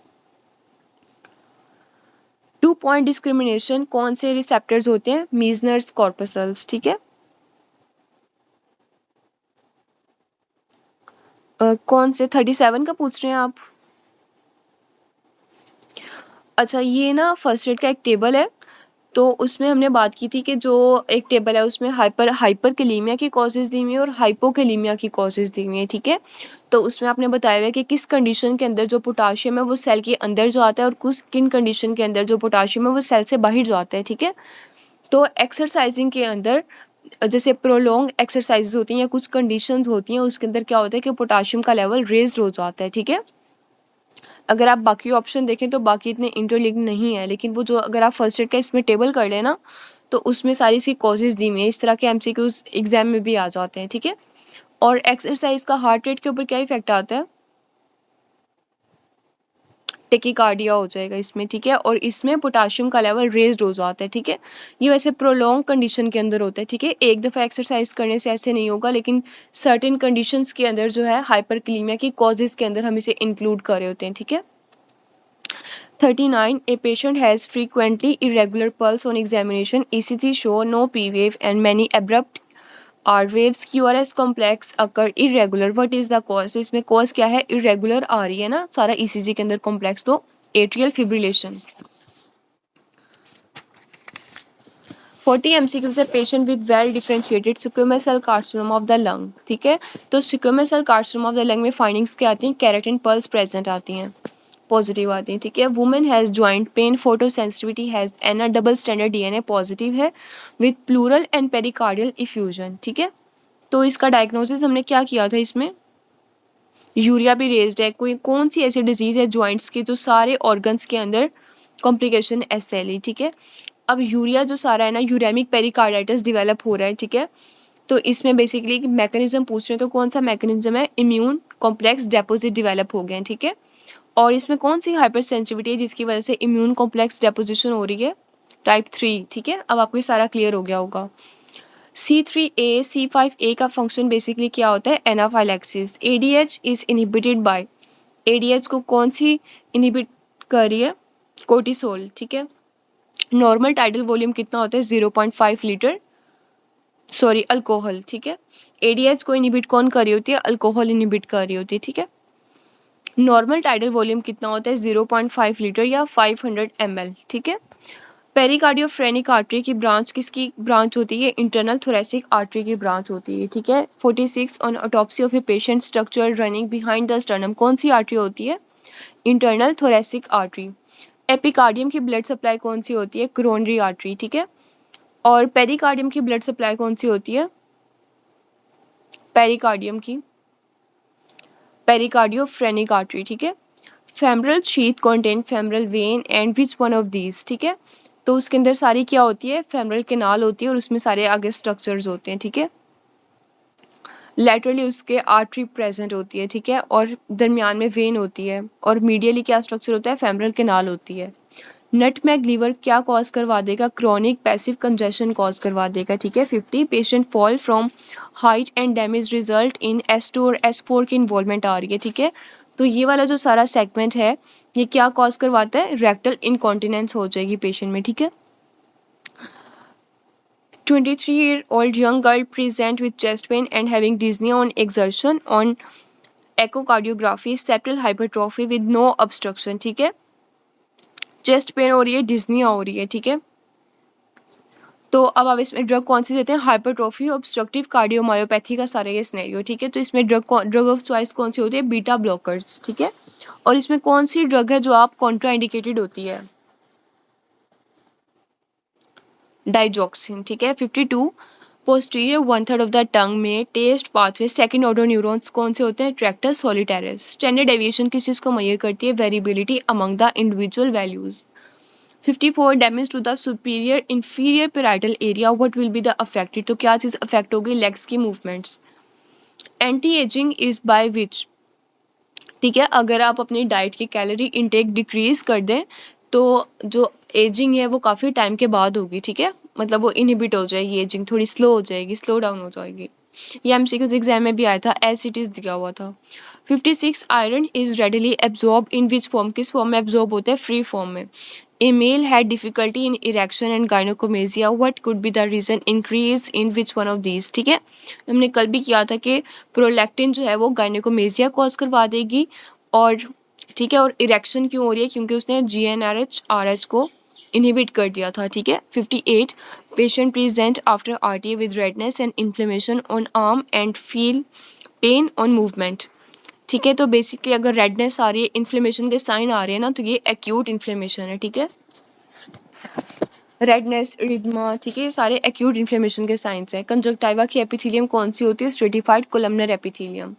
2 पॉइंट डिस्क्रिमिनेशन कौन से रिसेप्टर्स होते हैं? मीजनर्स कॉर्पसल्स, ठीक है. कौन से 37 का पूछ रहे हैं आप? अच्छा, ये ना फर्स्ट एड का एक टेबल है, तो उसमें हमने बात की थी कि जो एक टेबल है उसमें हाइपरकेलेमिया की कॉजेज़ दी हुई है और हाइपोकेलेमिया की कॉजेज़ दी हुई है, ठीक है. तो उसमें आपने बताया हुआ है कि किस कंडीशन के अंदर जो पोटाशियम है वो सेल के अंदर जो आता है और किन कंडीशन के अंदर जो पोटाशियम है वो सेल से बाहर जो आता है, ठीक है. तो एक्सरसाइजिंग के अंदर जैसे प्रोलॉन्ग एक्सरसाइज होती हैं या कुछ कंडीशंस होती हैं, उसके अंदर क्या होता है कि पोटाशियम का लेवल रेज्ड हो जाता है, ठीक है. अगर आप बाकी ऑप्शन देखें तो बाकी इतने इंटरलिंक नहीं है, लेकिन वो जो अगर आप फर्स्ट एड का इसमें टेबल कर लेना तो उसमें सारी इसकी कॉजेज़ दी हुई हैं. इस तरह के एमसीक्यूज एग्जाम में भी आ जाते हैं, ठीक है. और एक्सरसाइज का हार्ट रेट के ऊपर क्या इफेक्ट आता है? टेकिकार्डिया हो जाएगा इसमें, ठीक है. और इसमें पोटाशियम का लेवल रेज्ड हो जाता है, ठीक है. ये वैसे प्रोलॉन्ग कंडीशन के अंदर होता है, ठीक है. एक दफ़ा एक्सरसाइज करने से ऐसे नहीं होगा, लेकिन सर्टेन कंडीशंस के अंदर जो है हाइपरकेलेमिया की कॉजेज़ के अंदर हम इसे इंक्लूड कर रहे होते हैं, ठीक है. 39 A patient has frequently irregular pulse on examination. ECG show no P wave and many abrupt R waves. QRS complex occur irregular. What is the cause? तो इसमें cause क्या है? irregular आ रही है ना सारा ECG के अंदर complex, तो atrial fibrillation. 40 MCQ से patient with well differentiated squamous cell carcinoma of the lung, ठीक है. तो squamous cell carcinoma of the lung में फाइंडिंग्स क्या आती हैं? केराटिन पल्स प्रेजेंट आती हैं, पॉजिटिव आती हैं, ठीक है. Women has joint pain, photo sensitivity has an double standard DNA positive है with pleural and pericardial effusion, ठीक है. तो इसका डायग्नोसिस हमने क्या किया था? इसमें यूरिया भी रेज्ड है. कोई कौन सी ऐसी डिजीज़ है जॉइंट्स की जो सारे ऑर्गन्स के अंदर कॉम्प्लिकेशन SLE, ठीक है. अब यूरिया जो सारा है ना, यूरेमिक पेरिकार्डाइटिस डेवलप हो रहा है, ठीक है. तो इसमें बेसिकली मैकेनिज्म पूछ रहे हैं, तो कौन सा मैकेनिज्म है? इम्यून कॉम्प्लेक्स डेपोजिट डेवलप हो गए हैं, ठीक है. और इसमें कौन सी हाइपर सेंसिटिविटी है जिसकी वजह से इम्यून कॉम्प्लेक्स डेपोजिशन हो रही है? टाइप 3, ठीक है. अब आपको सारा क्लियर हो गया होगा. C3A C5A का फंक्शन बेसिकली क्या होता है? Anaphylaxis. ADH is inhibited bye, ADH को कौन सी इनहिबिट कर रही है? कोर्टिसोल, ठीक है. नॉर्मल टाइडल वॉल्यूम कितना होता है? 0.5 लीटर, सॉरी अल्कोहल, ठीक है. ADH को इनहिबिट कौन कर रही होती है? अल्कोहल इनहिबिट कर रही होती है, ठीक है. नॉर्मल टाइडल वॉल्यूम कितना होता है? 0.5 लीटर या 500 ml, ठीक है. पेरिकार्डियोफ्रेनिक आर्टरी की ब्रांच किसकी ब्रांच होती है? इंटरनल थोरेसिक आर्टरी की ब्रांच होती है, ठीक है. 46 on autopsy of a patient structure running behind the sternum, कौन सी आर्टरी होती है? Internal thoracic artery. एपिकार्डियम की ब्लड सप्लाई कौन सी होती है? कोरोनरी आर्टरी, ठीक है. और पेरिकार्डियम की ब्लड सप्लाई कौन सी होती है? पेरिकार्डियम की पेरिकार्डियोफ्रेनिक आर्टरी, ठीक है. Femoral sheath contain femoral when and which one of these, ठीक है. तो उसके अंदर सारी क्या होती है? फेमरल कैनाल होती है और उसमें सारे आगे स्ट्रक्चर्स होते हैं, ठीक है. लैटरली उसके आर्टरी प्रेजेंट होती है, ठीक है. और दरमियान में वेन होती है और मीडियली क्या स्ट्रक्चर होता है? फेमरल कैनाल होती है. नटमैग लीवर क्या कॉज करवा देगा? क्रॉनिक पैसिव कंजेशन कॉज करवा देगा, ठीक है. 50 patient fall from height and damage result in S2 और S4 की इन्वॉल्वमेंट आ रही है, ठीक है. तो ये वाला जो सारा सेगमेंट है ये क्या कॉज करवाता है? रेक्टल इनकॉन्टिनेंस हो जाएगी पेशेंट में, ठीक है. 23-year-old young girl present with chest pain and having dyspnea on exertion on echocardiography, septal hypertrophy with no obstruction, ठीक है. चेस्ट पेन हो रही है, डिस्निया हो रही है, ठीक है. तो अब आप इसमें ड्रग कौन सी देते हैं? हाइपरट्रोफी ऑब्स्ट्रक्टिव कार्डियोमायोपैथी का सारा ये स्नेरियो, ठीक है. तो इसमें ड्रग ऑफ चॉइस कौन सी होती है? बीटा ब्लॉकर्स, ठीक है. और इसमें कौन सी ड्रग है जो आप कॉन्ट्राइंडिकेटेड होती है? डाइजॉक्सिन, ठीक है. 52 पोस्टीरियर 1/3 ऑफ द टंग में taste pathway second order neurons कौन से होते हैं? ट्रैक्टर सॉलिटेरिस. स्टैंडर्ड डेविएशन किस चीज़ को मेजर करती है? Variability among the individual values. 54 damage to the superior inferior parietal area, what will be the affected? तो क्या चीज़ अफेक्ट होगी? लेग्स की movements. Anti ageing is by which ठीक है, अगर आप अपनी डाइट की कैलोरी इंटेक डिक्रीज कर दें तो जो एजिंग है वो काफ़ी टाइम के बाद होगी, ठीक है, मतलब वो इनहिबिट हो जाएगी, एजिंग थोड़ी स्लो हो जाएगी, स्लो डाउन हो जाएगी। ये एमसीक्यूज एग्जाम में भी आया था, एज इट इज़ दिया हुआ था। 56 iron is readily absorb in which form, किस फॉर्म में एब्जॉर्ब होता है, फ्री फॉर्म में। A male had difficulty in erection and gynaecomastia, what could be the reason, increase in which one of these. ठीक है, हमने कल भी किया था कि प्रोलैक्टिन जो है वो गायनोकोमेजिया कॉज करवा देगी, और ठीक है, और इरेक्शन क्यों हो रही है, क्योंकि उसने GnRH को इनहिबिट कर दिया था। ठीक है, 58 patient present after RTA with redness and inflammation on arm and feel pain on movement. ठीक है, तो बेसिकली अगर रेडनेस आ रही है, इन्फ्लेमेशन के साइन आ रहे हैं ना, तो ये एक्यूट इन्फ्लेमेशन है। ठीक है, रेडनेस, इरिथमा, ठीक है, ये सारे एक्यूट इन्फ्लेमेशन के साइंस हैं। कंजक्टाइवा की एपिथेलियम कौन सी होती है, स्ट्रेटिफाइड कोलमनर एपिथेलियम।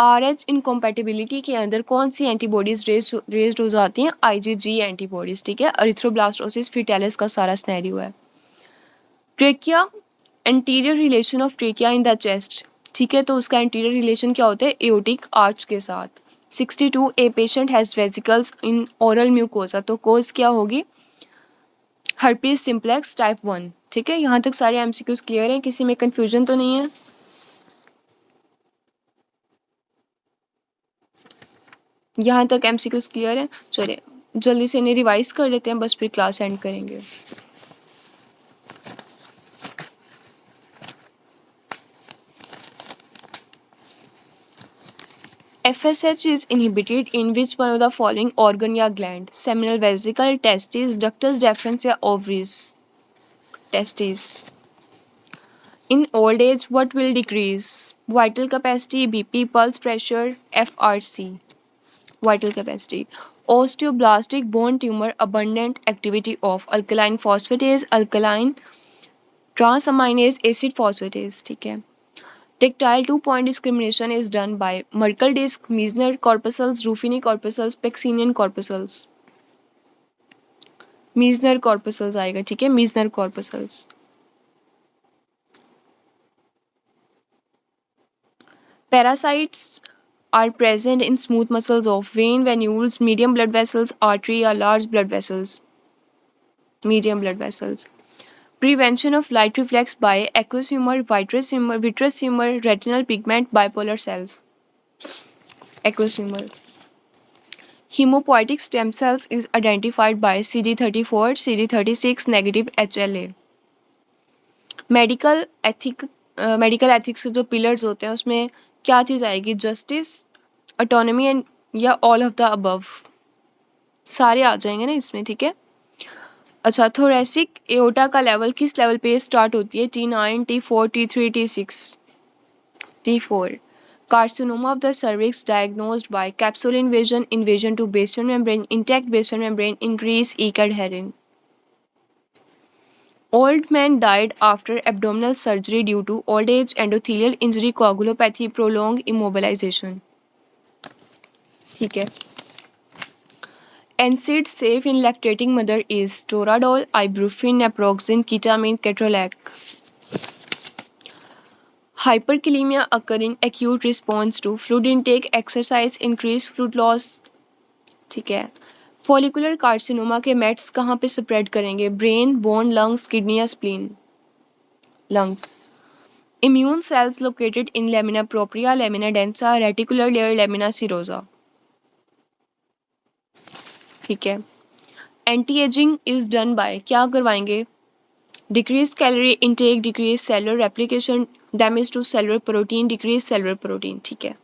RH इनकॉम्पैटिबिलिटी के अंदर कौन सी एंटीबॉडीज रेज्ड हो जाती हैं, IgG एंटीबॉडीज। ठीक है, एरिथ्रोब्लास्टोसिस फिटालिस का सारा स्नैरियो है। Trachea, anterior relation of trachea in the chest. ठीक है, तो उसका एंटीरियर रिलेशन क्या होता है, एओटिक आर्च के साथ। 62 a patient has vesicles in oral mucosa, तो कोज क्या होगी, हर्पीज सिम्प्लेक्स टाइप 1। ठीक है, यहाँ तक सारे MCQs क्लियर हैं, किसी में कन्फ्यूजन तो नहीं है। यहाँ तक MCQs क्लियर है। चलिए जल्दी से इन्हें रिवाइज कर लेते हैं, बस फिर क्लास एंड करेंगे। FSH is inhibited in which one of the following organ या gland, seminal vesicle, testes, ductus deferens या ovaries, testes। In old age what will decrease, vital capacity, BP, pulse pressure, FRC, vital capacity। Osteoblastic bone tumor, abundant activity of alkaline phosphatase, alkaline transaminase, acid phosphatase। ठीक है, Tactile two-point discrimination is done by Merkel disc, Meissner corpuscles, Ruffini corpuscles, Pacinian corpuscles। Meissner corpuscles आएगा, ठीक है, Meissner corpuscles। Parasites are present in smooth muscles of vein, venules, medium blood vessels, artery or large blood vessels, medium blood vessels। Prevention of light reflex by aqueous humor, vitreous humor, retinal pigment, bipolar cells, aqueous humor। Hemopoietic stem cells is identified by CD34, CD36 negative HLA। Medical ethics के जो pillars होते हैं उसमें क्या चीज़ आएगी, justice, autonomy and या all of the above, सारे आ जाएंगे ना इसमें। ठीक है, अच्छा, थोरेसिक एओटा का लेवल किस लेवल पे स्टार्ट होती है, T9, T4, T3, T6, T4। Carcinoma of the cervix diagnosed by capsule invasion to basement membrane, intact basement membrane, increase E-cadherin। Old man died after abdominal surgery due to old age, endothelial injury, coagulopathy, prolonged immobilization। ठीक है, NSAID safe in lactating mother is Toradol, ibuprofen, naproxen, ketamine, ketorolac। Hyperkalemia occur in acute response to fluid intake, exercise, increased fluid loss। ठीक है, follicular carcinoma के mats कहाँ पे spread करेंगे, brain, bone, lungs, kidney या spleen, lungs. Immune cells located in lamina propria, lamina densa, reticular layer, lamina serosa. ठीक है, anti ageing is done by, क्या करवाएंगे, decrease calorie intake, decrease cellular replication, damage to cellular protein, decrease cellular protein. ठीक है,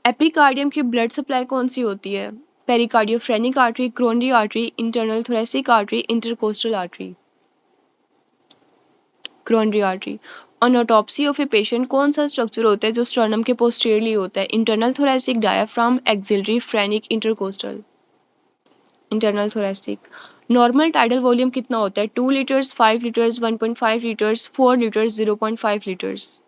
epicardium की blood supply कौन सी होती है, pericardiophrenic artery, coronary artery, internal thoracic artery, intercostal artery, coronary artery. On autopsy of a patient कौन सा structure होता है जो स्टर्नम के पोस्टीरियरली होता है, internal thoracic, diaphragm, axillary, phrenic, intercostal, internal thoracic. Normal tidal volume कितना होता है, 2 litres, 5 litres, 1.5 litres, 4 litres, 0.5 litres.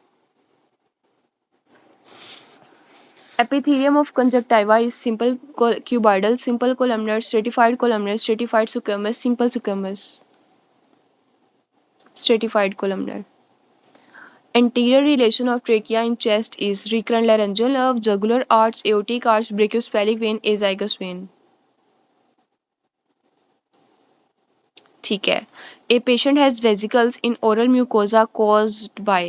Epithelium of conjunctiva is simple cuboidal, simple columnar, stratified columnar, stratified squamous, simple squamous, stratified columnar। Anterior relation of trachea in chest is recurrent laryngeal nerve, jugular arch, aortic arch, brachiocephalic vein, azygous vein. ठीक है. A patient has vesicles in oral mucosa caused by.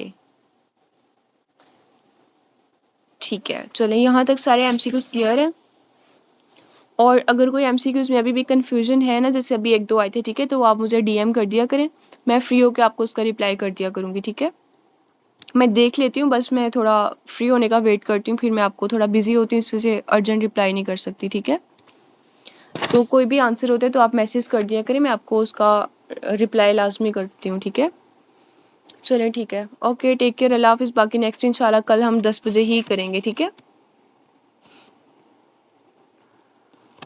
ठीक है, चलें यहाँ तक सारे MCQs clear हैं. और अगर कोई MCQs में अभी भी कन्फ्यूजन है ना, जैसे अभी 1-2 आए थे, ठीक है, तो आप मुझे DM कर दिया करें, मैं फ्री होकर आपको उसका रिप्लाई कर दिया करूँगी. ठीक है, मैं देख लेती हूँ, बस मैं थोड़ा फ्री होने का वेट करती हूँ, फिर मैं आपको थोड़ा बिजी होती हूँ, इस वजह से अर्जेंट रिप्लाई नहीं कर सकती. ठीक है, तो कोई भी आंसर होता है तो आप मैसेज कर दिया करें, मैं आपको उसका रिप्लाई लाजमी करती हूँ. ठीक है, चलें ठीक है, ओके, टेक केयर, अल्लाह हाफिज़. बाकी नेक्स्ट इंशाल्लाह कल हम 10 बजे ही करेंगे. ठीक है.